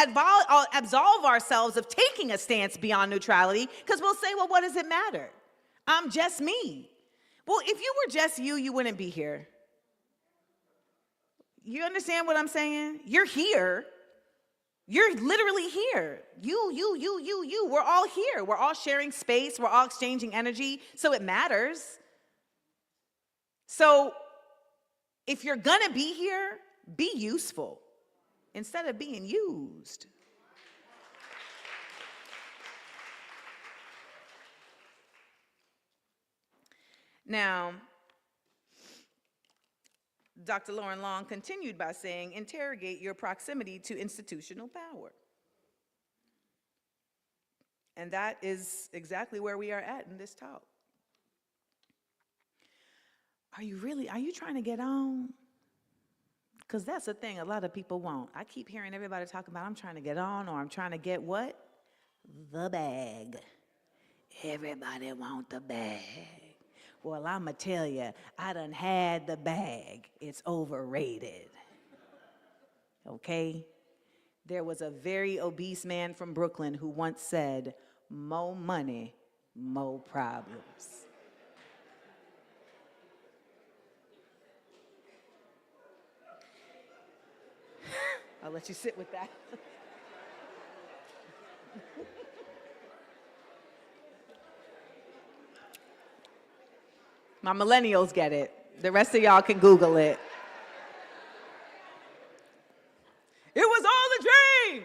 absolve ourselves of taking a stance beyond neutrality because we'll say, well, what does it matter? I'm just me. Well, if you were just you, you wouldn't be here. You understand what I'm saying? You're here. You're literally here. You. We're all here. We're all sharing space. We're all exchanging energy. So it matters. So if you're going to be here, be useful instead of being used. Now, Dr. Lauren Long continued by saying, interrogate your proximity to institutional power. And that is exactly where we are at in this talk. Are you trying to get on? Because that's the thing a lot of people want. I keep hearing everybody talk about, I'm trying to get on, or I'm trying to get what? The bag. Everybody want the bag. Well, I'm going to tell you, I done had the bag. It's overrated. Okay? There was a very obese man from Brooklyn who once said, more money, more problems. I'll let you sit with that. My millennials get it. The rest of y'all can Google it. It was all a dream.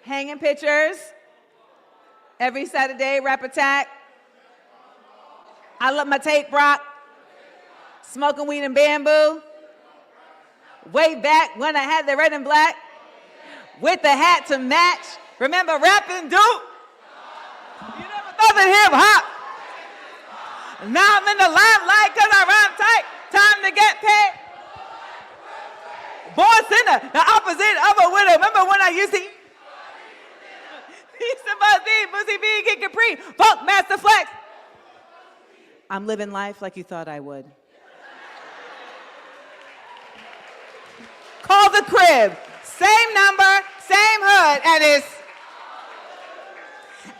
Hanging pictures. Every Saturday, Rap Attack. I love my tape rock. Smoking weed and bamboo. Way back when I had the red and black. With the hat to match. Remember rapping dope? You never thought of hip hop. Now I'm in the limelight because I rhyme tight. Time to get paid. Born sinner, the opposite of a widow. Remember when I used to eat? Used to buzz eat, Pussy B, Kid Capri, Funk Master Flex. I'm living life like you thought I would. Call the crib. Same number, same hood, and it's.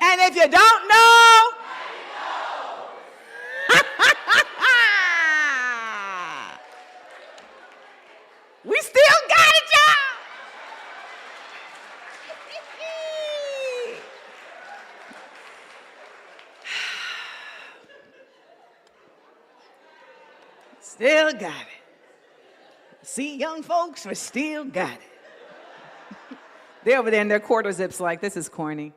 And if you don't know, Still got it. See, young folks, we still got it. They're over there in their quarter zips like, this is corny.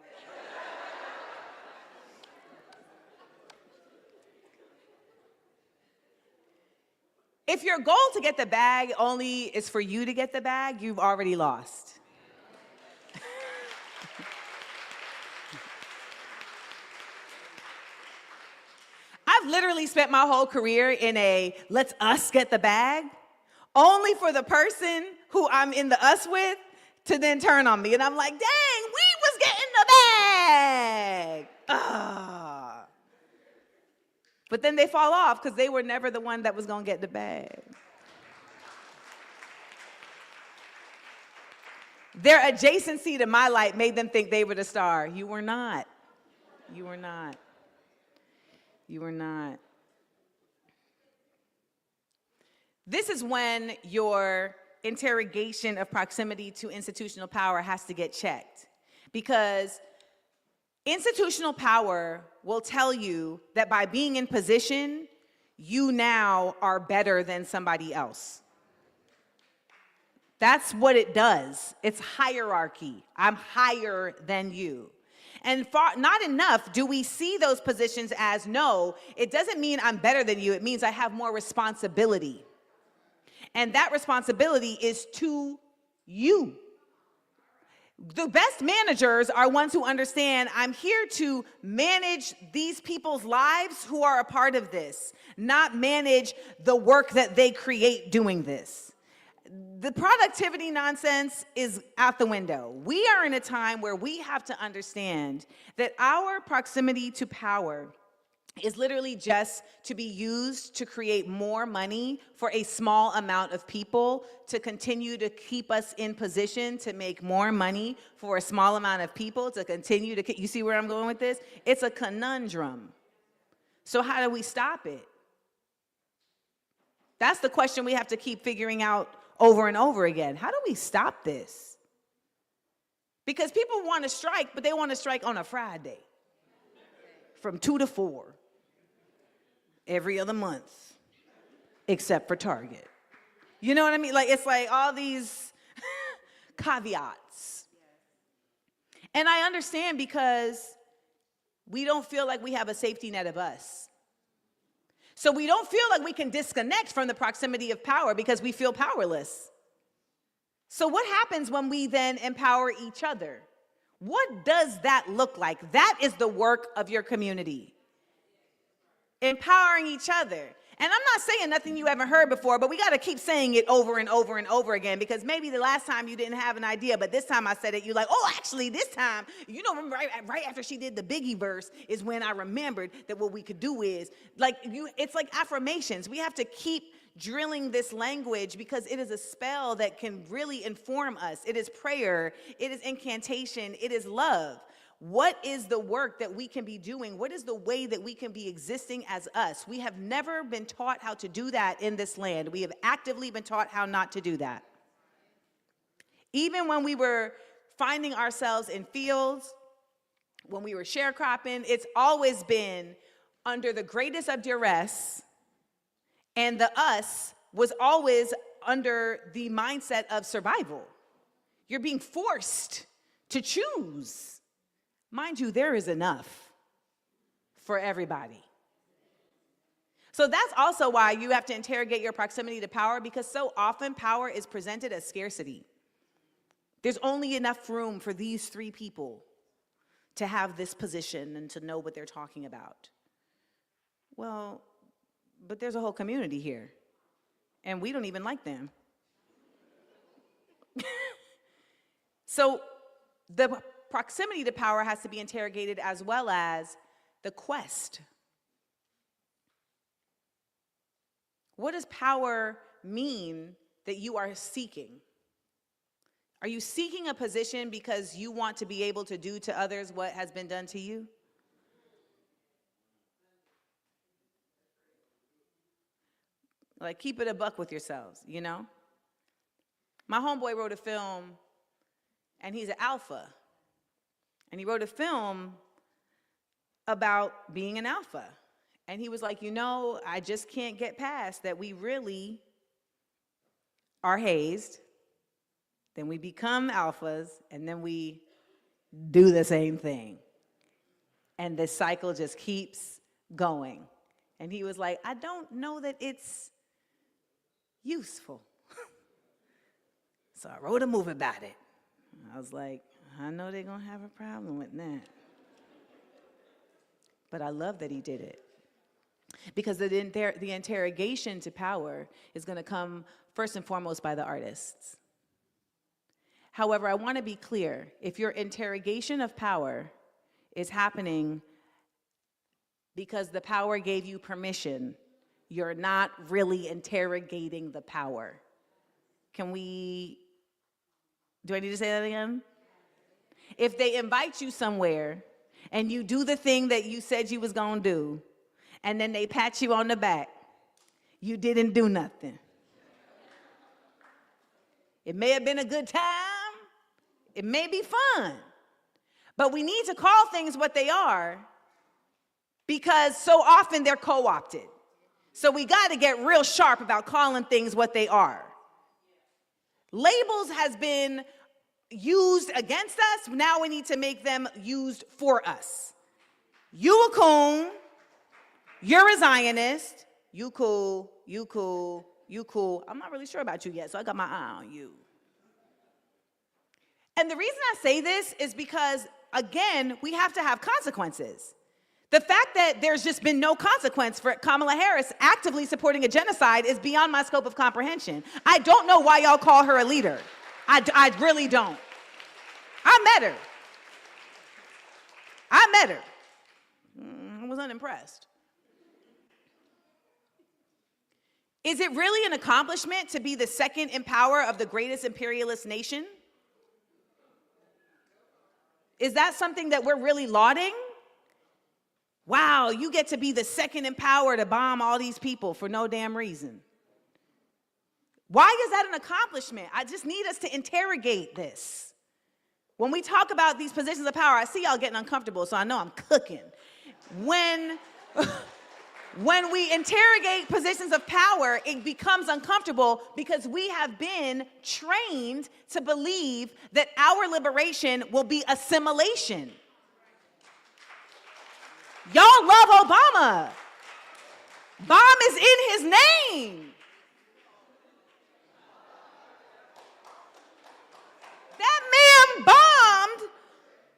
If your goal to get the bag only is for you to get the bag, you've already lost. I've literally spent my whole career in a let's us get the bag, only for the person who I'm in the us with to then turn on me. And I'm like, dang, we was getting the bag. Ah. But then they fall off because they were never the one that was going to get the bag. Their adjacency to my light made them think they were the star. You were not. You were not. You were not. This is when your interrogation of proximity to institutional power has to get checked. Because institutional power will tell you that by being in position, you now are better than somebody else. That's what it does. It's hierarchy. I'm higher than you. And not enough do we see those positions as, no, it doesn't mean I'm better than you. It means I have more responsibility. And that responsibility is to you. The best managers are ones who understand I'm here to manage these people's lives who are a part of this, not manage the work that they create doing this. The productivity nonsense is out the window. We are in a time where we have to understand that our proximity to power is literally just to be used to create more money for a small amount of people, to continue to keep us in position to make more money for a small amount of people, to continue to, you see where I'm going with this? It's a conundrum. So how do we stop it? That's the question we have to keep figuring out over and over again. How do we stop this? Because people want to strike, but they want to strike on a Friday from 2 to 4 every other month, except for Target. You know what I mean? Like, it's like all these caveats. And I understand because we don't feel like we have a safety net of us. So we don't feel like we can disconnect from the proximity of power because we feel powerless. So what happens when we then empower each other? What does that look like? That is the work of your community. Empowering each other. And I'm not saying nothing you haven't heard before, but we got to keep saying it over and over and over again, because maybe the last time you didn't have an idea, but this time I said it, you're like, oh, actually, this time, you know, right after she did the Biggie verse is when I remembered that what we could do is, like, it's like affirmations. We have to keep drilling this language because it is a spell that can really inform us. It is prayer. It is incantation. It is love. What is the work that we can be doing? What is the way that we can be existing as us? We have never been taught how to do that in this land. We have actively been taught how not to do that. Even when we were finding ourselves in fields, when we were sharecropping, it's always been under the greatest of duress, and the us was always under the mindset of survival. You're being forced to choose. Mind you, there is enough for everybody. So that's also why you have to interrogate your proximity to power, because so often power is presented as scarcity. There's only enough room for these 3 people to have this position and to know what they're talking about. Well, but there's a whole community here, and we don't even like them. So the proximity to power has to be interrogated, as well as the quest. What does power mean that you are seeking? Are you seeking a position because you want to be able to do to others what has been done to you? Like, keep it a buck with yourselves, you know? My homeboy wrote a film, and he's an alpha. And he wrote a film about being an alpha. And he was like, you know, I just can't get past that we really are hazed, then we become alphas, and then we do the same thing. And the cycle just keeps going. And he was like, I don't know that it's useful. So I wrote a movie about it. I was like, I know they're going to have a problem with that. But I love that he did it. Because the interrogation to power is going to come first and foremost by the artists. However, I want to be clear. If your interrogation of power is happening because the power gave you permission, you're not really interrogating the power. Do I need to say that again? If they invite you somewhere and you do the thing that you said you was going to do, and then they pat you on the back, you didn't do nothing. It may have been a good time. It may be fun. But we need to call things what they are because so often they're co-opted. So we got to get real sharp about calling things what they are. Labels has been used against us. Now we need to make them used for us. You a coon. You're a Zionist. You cool. You cool. You cool. I'm not really sure about you yet, so I got my eye on you. And the reason I say this is because, again, we have to have consequences. The fact that there's just been no consequence for Kamala Harris actively supporting a genocide is beyond my scope of comprehension. I don't know why y'all call her a leader. I really don't. I met her. I was unimpressed. Is it really an accomplishment to be the second in power of the greatest imperialist nation? Is that something that we're really lauding? Wow, you get to be the second in power to bomb all these people for no damn reason. Why is that an accomplishment? I just need us to interrogate this. When we talk about these positions of power, I see y'all getting uncomfortable, so I know I'm cooking. When we interrogate positions of power, it becomes uncomfortable because we have been trained to believe that our liberation will be assimilation. Y'all love Obama. Bomb is in his name. That man bombed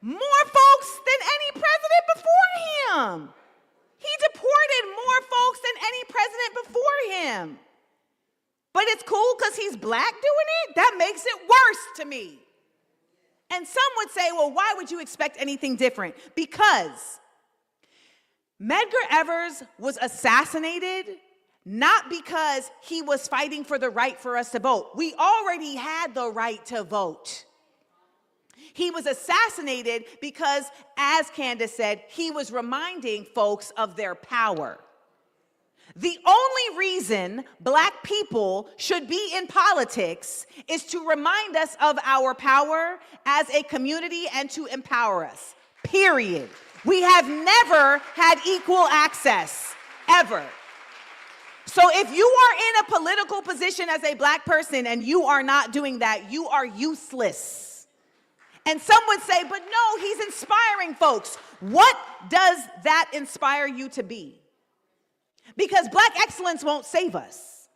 more folks than any president before him. He deported more folks than any president before him. But it's cool because he's black doing it? That makes it worse to me. And some would say, well, why would you expect anything different? Because Medgar Evers was assassinated not because he was fighting for the right for us to vote. We already had the right to vote. He was assassinated because, as Candace said, he was reminding folks of their power. The only reason black people should be in politics is to remind us of our power as a community and to empower us, period. We have never had equal access, ever. So if you are in a political position as a black person and you are not doing that, you are useless. And some would say, but no, he's inspiring folks. What does that inspire you to be? Because black excellence won't save us.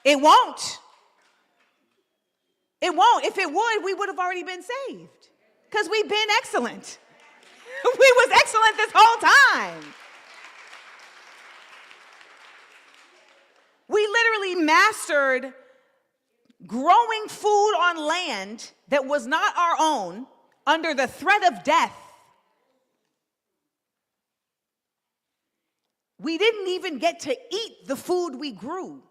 It won't. It won't. If it would, we would have already been saved. Because we've been excellent. We was excellent this whole time. We literally mastered growing food on land that was not our own under the threat of death. We didn't even get to eat the food we grew.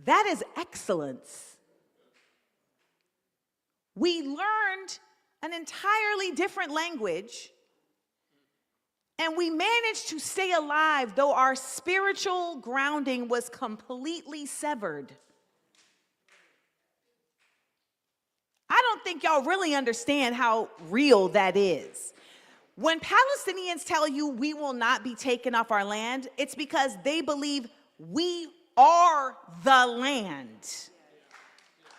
That is excellence. We learned an entirely different language, and we managed to stay alive though our spiritual grounding was completely severed. I don't think y'all really understand how real that is. When Palestinians tell you we will not be taken off our land, it's because they believe we are the land.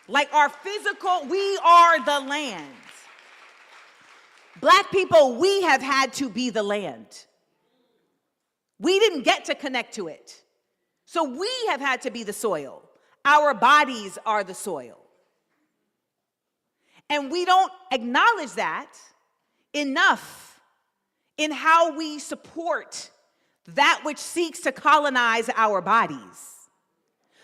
Like our physical, we are the land. Black people, we have had to be the land. We didn't get to connect to it. So we have had to be the soil. Our bodies are the soil. And we don't acknowledge that enough in how we support that which seeks to colonize our bodies.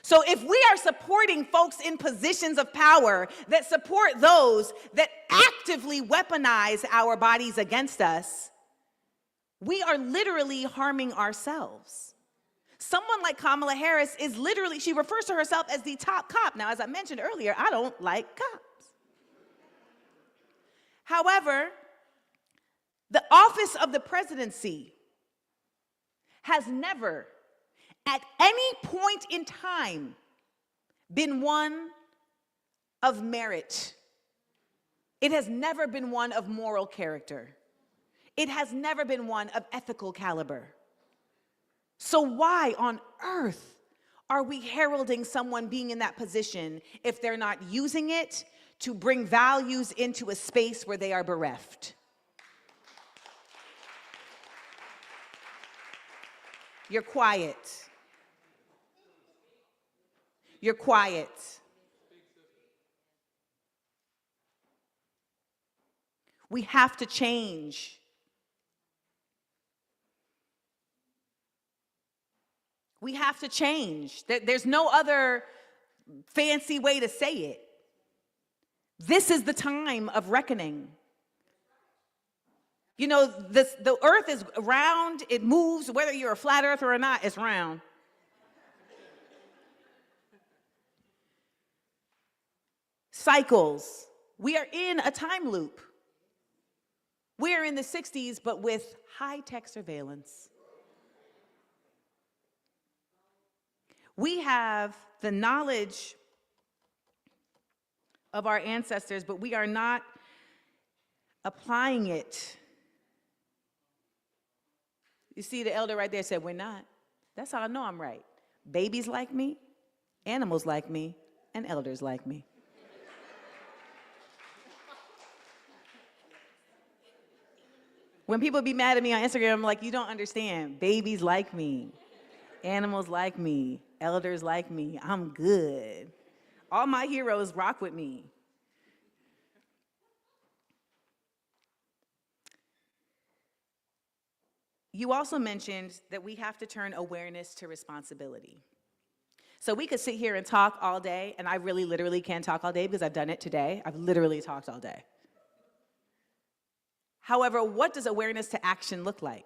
So if we are supporting folks in positions of power that support those that actively weaponize our bodies against us, we are literally harming ourselves. Someone like Kamala Harris is literally, she refers to herself as the top cop. Now, as I mentioned earlier, I don't like cops. However, the office of the presidency has never, at any point in time, been one of merit. It has never been one of moral character. It has never been one of ethical caliber. So why on earth are we heralding someone being in that position if they're not using it to bring values into a space where they are bereft? You're quiet. You're quiet. We have to change. We have to change. There's no other fancy way to say it. This is the time of reckoning. You know, the earth is round, it moves, whether you're a flat earther or not, it's round. Cycles. We are in a time loop. We are in the 60s, but with high-tech surveillance. We have the knowledge of our ancestors, but we are not applying it. You see the elder right there said, we're not. That's how I know I'm right. Babies like me, animals like me, and elders like me. When people be mad at me on Instagram, I'm like, you don't understand. Babies like me, animals like me, elders like me. I'm good. All my heroes rock with me. You also mentioned that we have to turn awareness to responsibility. So we could sit here and talk all day, and I really literally can talk all day because I've done it today. I've literally talked all day. However, what does awareness to action look like?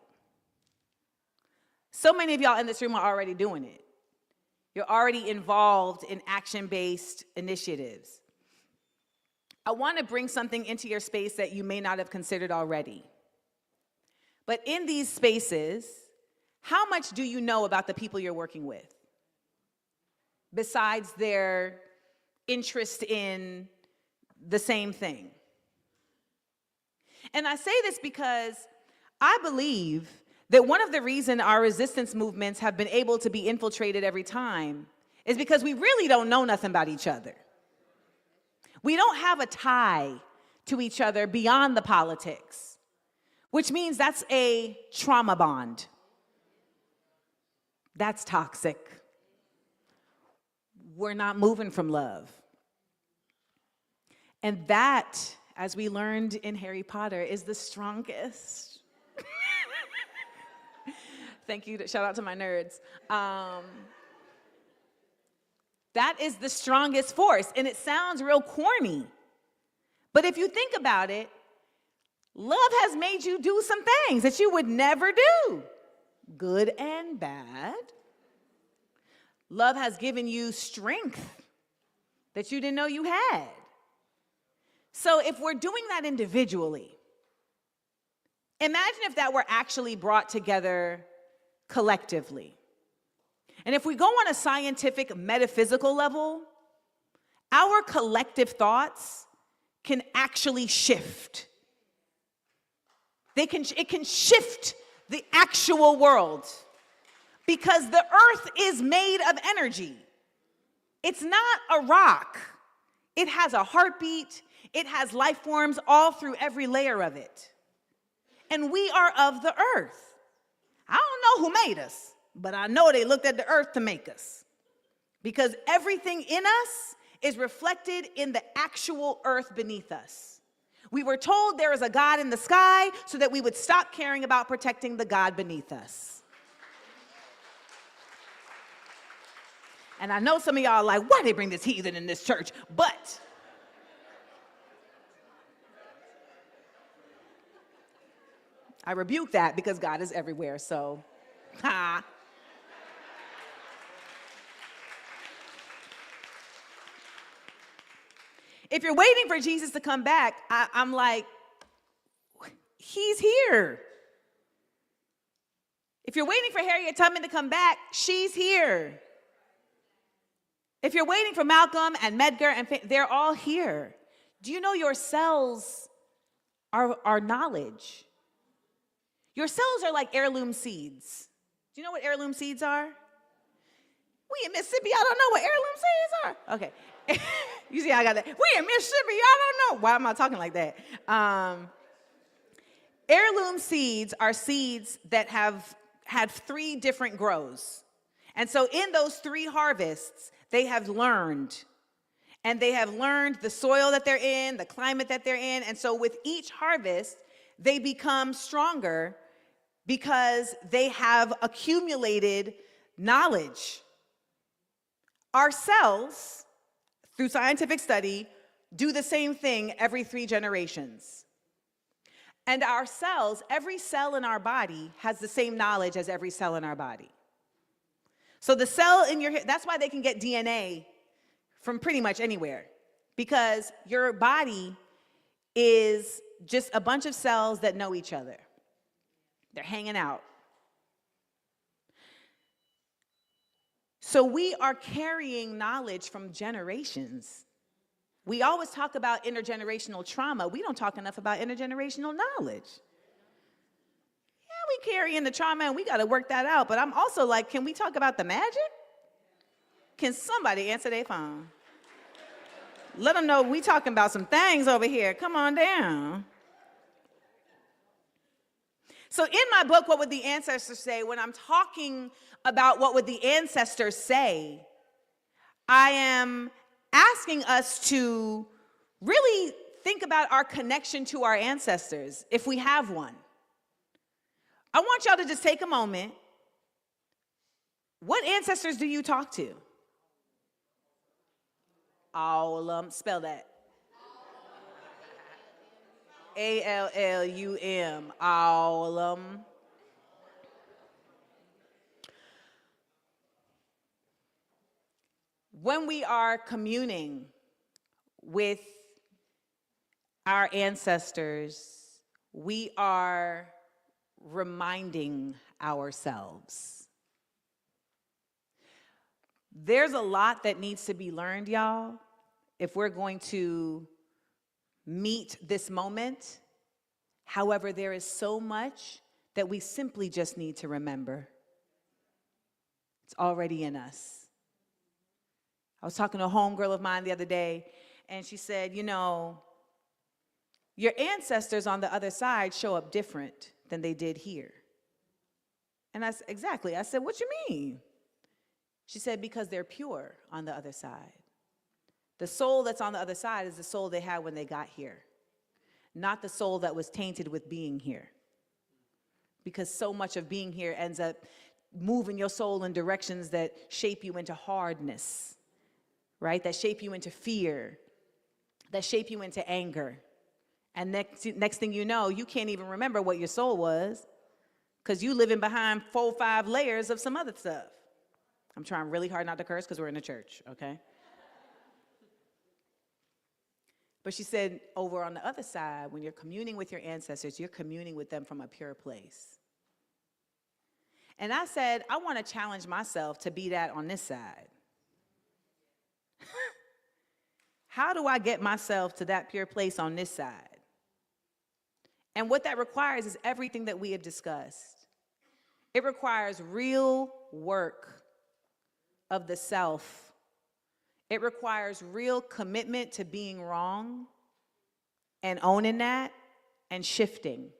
So many of y'all in this room are already doing it. You're already involved in action-based initiatives. I want to bring something into your space that you may not have considered already. But in these spaces, how much do you know about the people you're working with? Besides their interest in the same thing. And I say this because I believe that one of the reasons our resistance movements have been able to be infiltrated every time is because we really don't know nothing about each other. We don't have a tie to each other beyond the politics, which means that's a trauma bond. That's toxic. We're not moving from love. And that, as we learned in Harry Potter, is the strongest. Thank you. Shout out to my nerds. That is the strongest force. And it sounds real corny. But if you think about it, love has made you do some things that you would never do, good and bad. Love has given you strength that you didn't know you had. So if we're doing that individually, imagine if that were actually brought together collectively. And if we go on a scientific, metaphysical level, our collective thoughts can actually shift. It can shift the actual world because the earth is made of energy. It's not a rock. It has a heartbeat. It has life forms all through every layer of it. And we are of the earth. I don't know who made us, but I know they looked at the earth to make us. Because everything in us is reflected in the actual earth beneath us. We were told there is a God in the sky so that we would stop caring about protecting the God beneath us. And I know some of y'all are like, why they bring this heathen in this church? But I rebuke that because God is everywhere, so ha. If you're waiting for Jesus to come back, I'm like, he's here. If you're waiting for Harriet Tubman to come back, she's here. If you're waiting for Malcolm and Medgar, they're all here. Do you know your cells are knowledge? Your cells are like heirloom seeds. Do you know what heirloom seeds are? We in Mississippi, I don't know what heirloom seeds are. Okay. You see how I got that? We in Mississippi, I don't know. Why am I talking like that? Heirloom seeds are seeds that have had 3 different grows. And so in those 3 harvests, they have learned. And they have learned the soil that they're in, the climate that they're in. And so with each harvest, they become stronger because they have accumulated knowledge. Our cells, through scientific study, do the same thing every 3 generations. And our cells, every cell in our body has the same knowledge as every cell in our body. So the cell in your, that's why they can get DNA from pretty much anywhere, because your body is just a bunch of cells that know each other. They're hanging out. So we are carrying knowledge from generations. We always talk about intergenerational trauma. We don't talk enough about intergenerational knowledge. Yeah, we carry in the trauma and we got to work that out. But I'm also like, can we talk about the magic? Can somebody answer their phone? Let them know we talking about some things over here. Come on down. So in my book, What Would the Ancestors Say? When I'm talking about what would the ancestors say, I am asking us to really think about our connection to our ancestors, if we have one. I want y'all to just take a moment. What ancestors do you talk to? All of them. Spell that. A-L-L-U-M. All of them. When we are communing with our ancestors, we are reminding ourselves. There's a lot that needs to be learned, y'all, if we're going to meet this moment. However, there is so much that we simply just need to remember. It's already in us. I was talking to a homegirl of mine the other day, and she said, you know, your ancestors on the other side show up different than they did here. And I said, exactly. I said, what you mean? She said, because they're pure on the other side. The soul that's on the other side is the soul they had when they got here, not the soul that was tainted with being here. Because so much of being here ends up moving your soul in directions that shape you into hardness, right? That shape you into fear, that shape you into anger. And next thing you know, you can't even remember what your soul was because you living behind 4 or 5 layers of some other stuff. I'm trying really hard not to curse because we're in a church, okay? But she said, over on the other side, when you're communing with your ancestors, you're communing with them from a pure place. And I said, I want to challenge myself to be that on this side. How do I get myself to that pure place on this side? And what that requires is everything that we have discussed. It requires real work of the self. It requires real commitment to being wrong and owning that and shifting.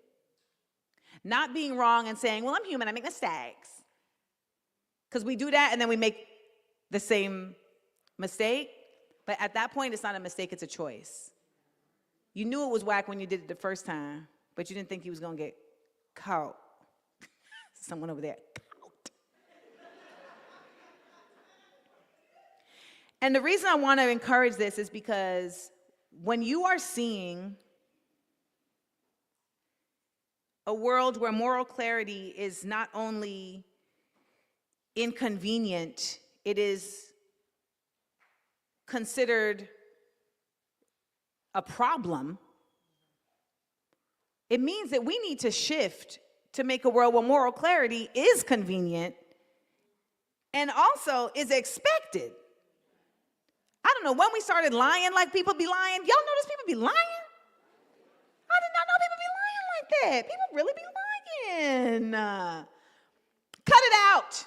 Not being wrong and saying, well, I'm human, I make mistakes. Because we do that and then we make the same mistake. But at that point, it's not a mistake, it's a choice. You knew it was whack when you did it the first time, but you didn't think you was going to get caught. Someone over there, caught. And the reason I want to encourage this is because when you are seeing a world where moral clarity is not only inconvenient, it is considered a problem, it means that we need to shift to make a world where moral clarity is convenient and also is expected. I don't know, when we started lying like people be lying, y'all notice people be lying? I did not know people be lying like that. People really be lying. Cut it out.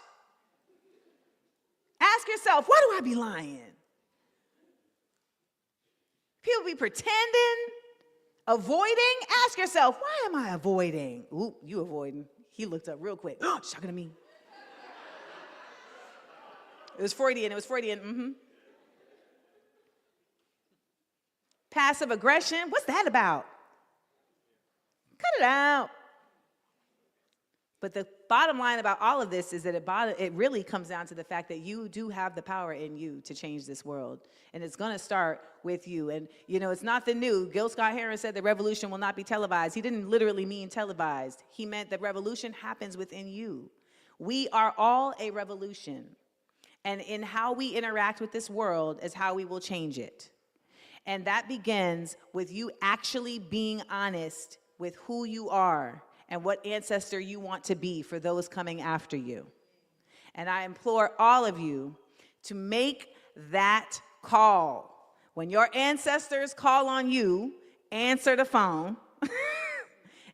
Ask yourself, why do I be lying? People be pretending, avoiding. Ask yourself, why am I avoiding? Ooh, you avoiding. He looked up real quick. Oh, she's talking to me. It was Freudian. Passive aggression. What's that about? Cut it out. But the bottom line about all of this is that it really comes down to the fact that you do have the power in you to change this world. And it's going to start with you. And, you know, it's nothing new. Gil Scott-Heron said the revolution will not be televised. He didn't literally mean televised. He meant that revolution happens within you. We are all a revolution. And in how we interact with this world is how we will change it. And that begins with you actually being honest with who you are and what ancestor you want to be for those coming after you. And I implore all of you to make that call. When your ancestors call on you, answer the phone.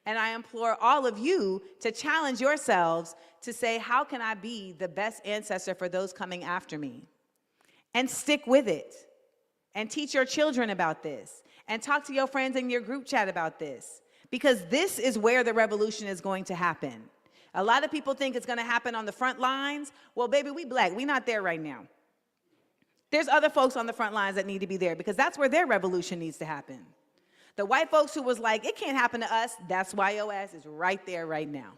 And I implore all of you to challenge yourselves to say, how can I be the best ancestor for those coming after me? And stick with it. And teach your children about this. And talk to your friends in your group chat about this. Because this is where the revolution is going to happen. A lot of people think it's going to happen on the front lines. Well, baby, we black. We're not there right now. There's other folks on the front lines that need to be there because that's where their revolution needs to happen. The white folks who was like, it can't happen to us, that's why your ass is right there right now.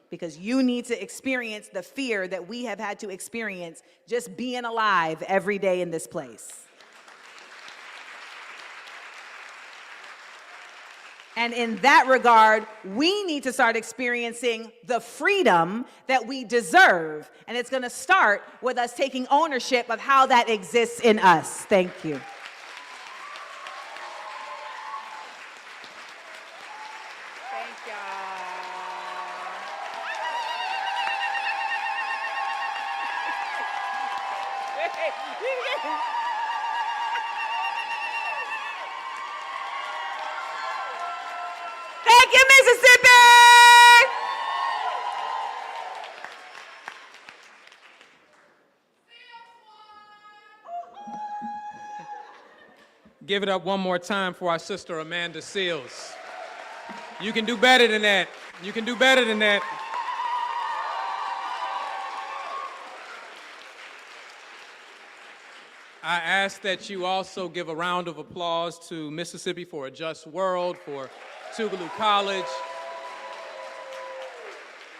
Because you need to experience the fear that we have had to experience just being alive every day in this place. And in that regard, we need to start experiencing the freedom that we deserve. And it's going to start with us taking ownership of how that exists in us. Thank you. Thank y'all. Thank you, Mississippi! Give it up one more time for our sister Amanda Seals. You can do better than that. You can do better than that. I ask that you also give a round of applause to Mississippi for a Just World, for Tougaloo College,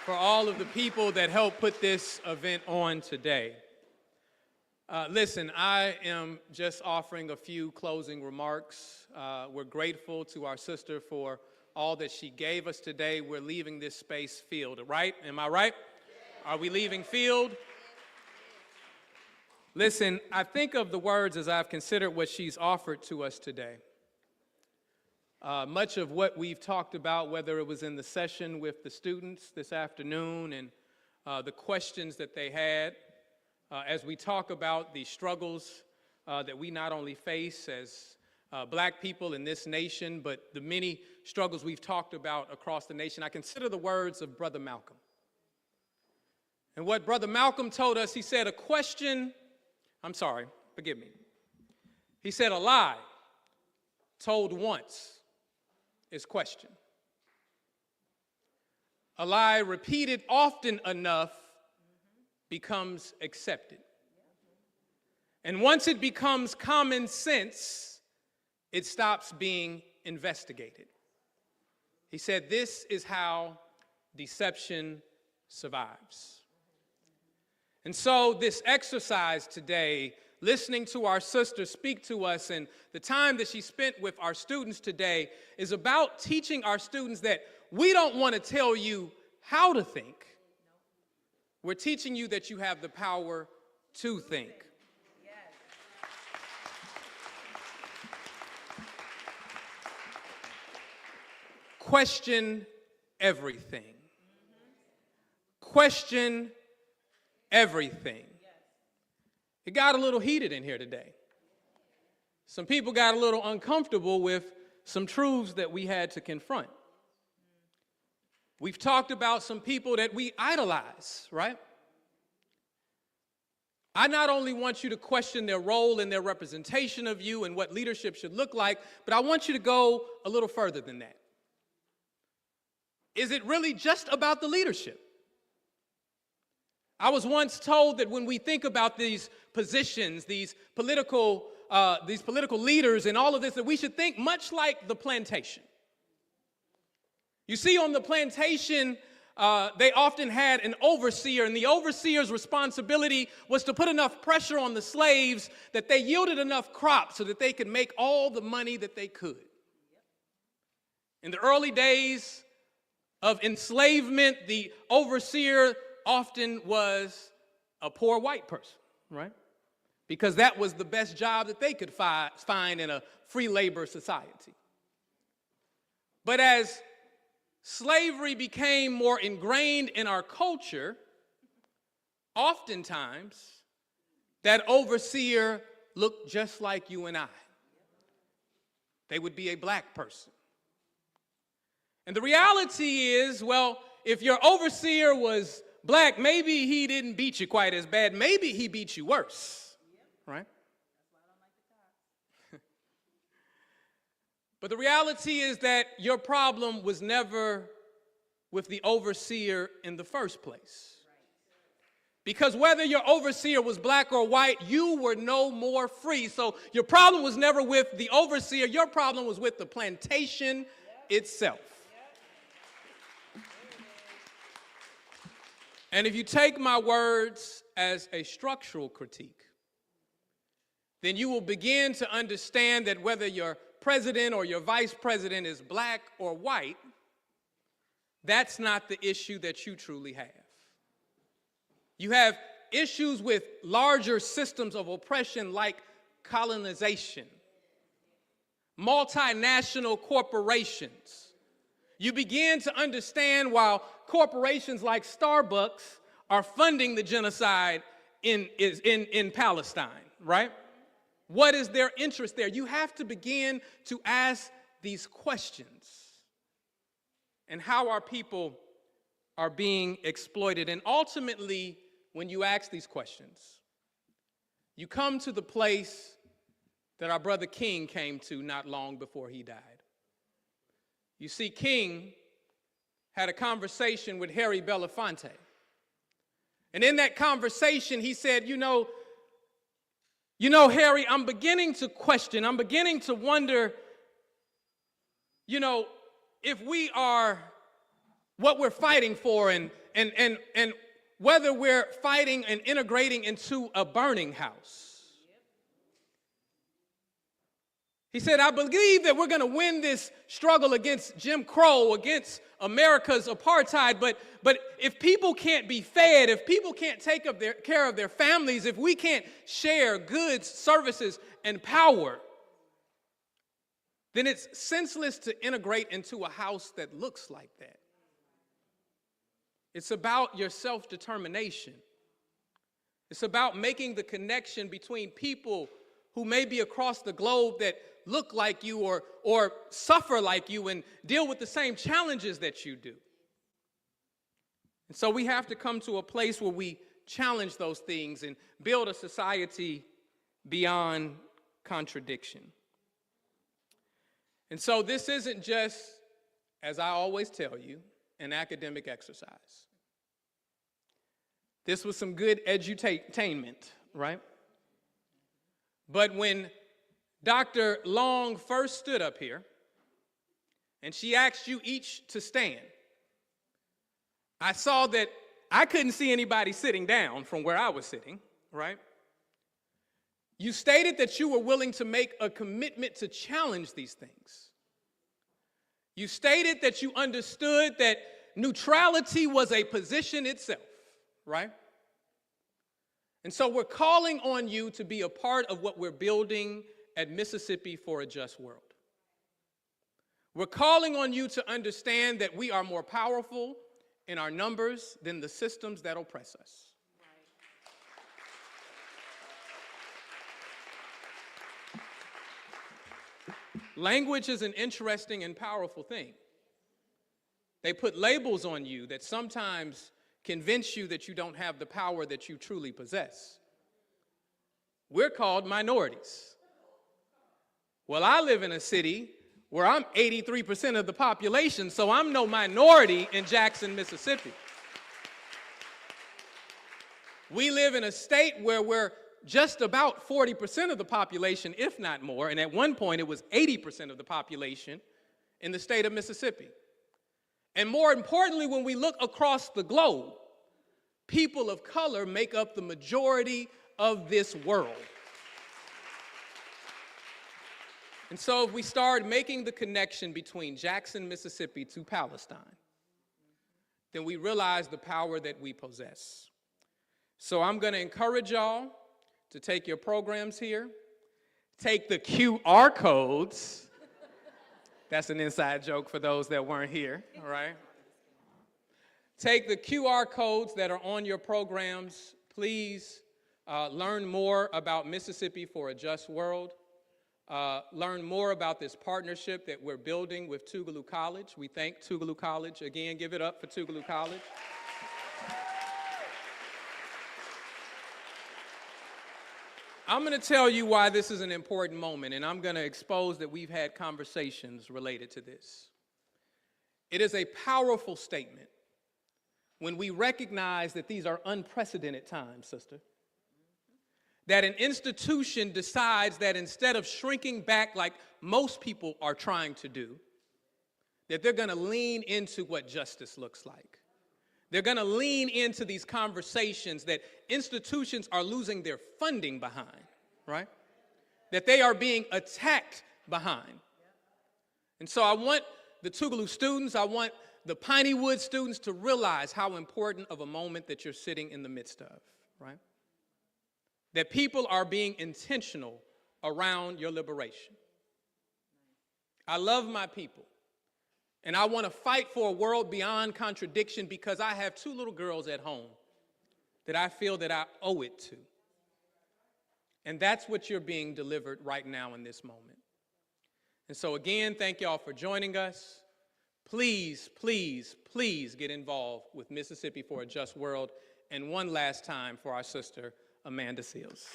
for all of the people that helped put this event on today. Listen, I am just offering a few closing remarks. We're grateful to our sister for all that she gave us today. We're leaving this space filled, right? Am I right? Are we leaving filled? Listen, I think of the words as I've considered what she's offered to us today. Much of what we've talked about, whether it was in the session with the students this afternoon and the questions that they had, as we talk about the struggles that we not only face as black people in this nation, but the many struggles we've talked about across the nation, I consider the words of Brother Malcolm. And what Brother Malcolm told us, he said, he said, a lie told once is question. A lie repeated often enough becomes accepted. And once it becomes common sense, it stops being investigated. He said, this is how deception survives. And so this exercise today, listening to our sister speak to us, and the time that she spent with our students today is about teaching our students that we don't want to tell you how to think. We're teaching you that you have the power to think. Question everything. Question everything. It got a little heated in here today. Some people got a little uncomfortable with some truths that we had to confront. We've talked about some people that we idolize, right? I not only want you to question their role and their representation of you and what leadership should look like, but I want you to go a little further than that. Is it really just about the leadership? I was once told that when we think about these positions, these political leaders and all of this, that we should think much like the plantation. You see, on the plantation, they often had an overseer, and the overseer's responsibility was to put enough pressure on the slaves that they yielded enough crops so that they could make all the money that they could. In the early days of enslavement, the overseer often was a poor white person, right? Because that was the best job that they could find in a free labor society. But as slavery became more ingrained in our culture, oftentimes that overseer looked just like you and I. They would be a black person. And the reality is, well, if your overseer was black, maybe he didn't beat you quite as bad. Maybe he beat you worse, right? But the reality is that your problem was never with the overseer in the first place. Because whether your overseer was black or white, you were no more free. So your problem was never with the overseer. Your problem was with the plantation itself. And if you take my words as a structural critique, then you will begin to understand that whether your president or your vice president is black or white, that's not the issue that you truly have. You have issues with larger systems of oppression like colonization, multinational corporations. You begin to understand why corporations like Starbucks are funding the genocide in Palestine, right? What is their interest there? You have to begin to ask these questions. And how our people are being exploited. And ultimately, when you ask these questions, you come to the place that our brother King came to not long before he died. You see, King had a conversation with Harry Belafonte. And in that conversation, he said, you know, Harry, I'm beginning to question, I'm beginning to wonder, if we are what we're fighting for and whether we're fighting and integrating into a burning house. He said, I believe that we're going to win this struggle against Jim Crow, against America's apartheid, but if people can't be fed, if people can't take care of their families, if we can't share goods, services, and power, then it's senseless to integrate into a house that looks like that. It's about your self-determination. It's about making the connection between people who may be across the globe that look like you or suffer like you and deal with the same challenges that you do. And so we have to come to a place where we challenge those things and build a society beyond contradiction. And so this isn't just, as I always tell you, an academic exercise. This was some good edutainment, right? But when Dr. Long first stood up here and she asked you each to stand, I saw that I couldn't see anybody sitting down from where I was sitting, right? You stated that you were willing to make a commitment to challenge these things. You stated that you understood that neutrality was a position itself, right? And so we're calling on you to be a part of what we're building at Mississippi for a Just World. We're calling on you to understand that we are more powerful in our numbers than the systems that oppress us. Language is an interesting and powerful thing. They put labels on you that sometimes convince you that you don't have the power that you truly possess. We're called minorities. Well, I live in a city where I'm 83% of the population, so I'm no minority in Jackson, Mississippi. We live in a state where we're just about 40% of the population, if not more, and at one point it was 80% of the population in the state of Mississippi. And more importantly, when we look across the globe, people of color make up the majority of this world. And so if we start making the connection between Jackson, Mississippi to Palestine, then we realize the power that we possess. So I'm going to encourage y'all to take your programs here, take the QR codes. That's an inside joke for those that weren't here, all right? Take the QR codes that are on your programs. Please learn more about Mississippi for a Just World. Learn more about this partnership that we're building with Tougaloo College. We thank Tougaloo College. Again, give it up for Tougaloo College. I'm going to tell you why this is an important moment, and I'm going to expose that we've had conversations related to this. It is a powerful statement when we recognize that these are unprecedented times, sister. That an institution decides that instead of shrinking back like most people are trying to do, that they're going to lean into what justice looks like. They're going to lean into these conversations that institutions are losing their funding behind, right? That they are being attacked behind. And so I want the Tougaloo students, I want the Pineywood students to realize how important of a moment that you're sitting in the midst of, right? That people are being intentional around your liberation. I love my people. And I want to fight for a world beyond contradiction because I have two little girls at home that I feel that I owe it to. And that's what you're being delivered right now in this moment. And so again, thank y'all for joining us. Please, please, please get involved with Mississippi for a Just World. And one last time for our sister, Amanda Seals.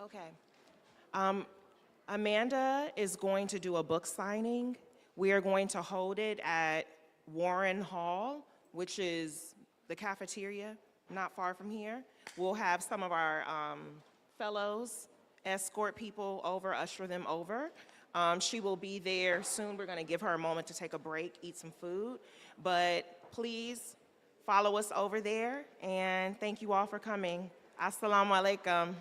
Okay. Amanda is going to do a book signing. We are going to hold it at Warren Hall, which is the cafeteria, not far from here. We'll have some of our fellows escort people over, usher them over. She will be there soon. We're going to give her a moment to take a break, eat some food. But please follow us over there, and thank you all for coming. Assalamu alaikum.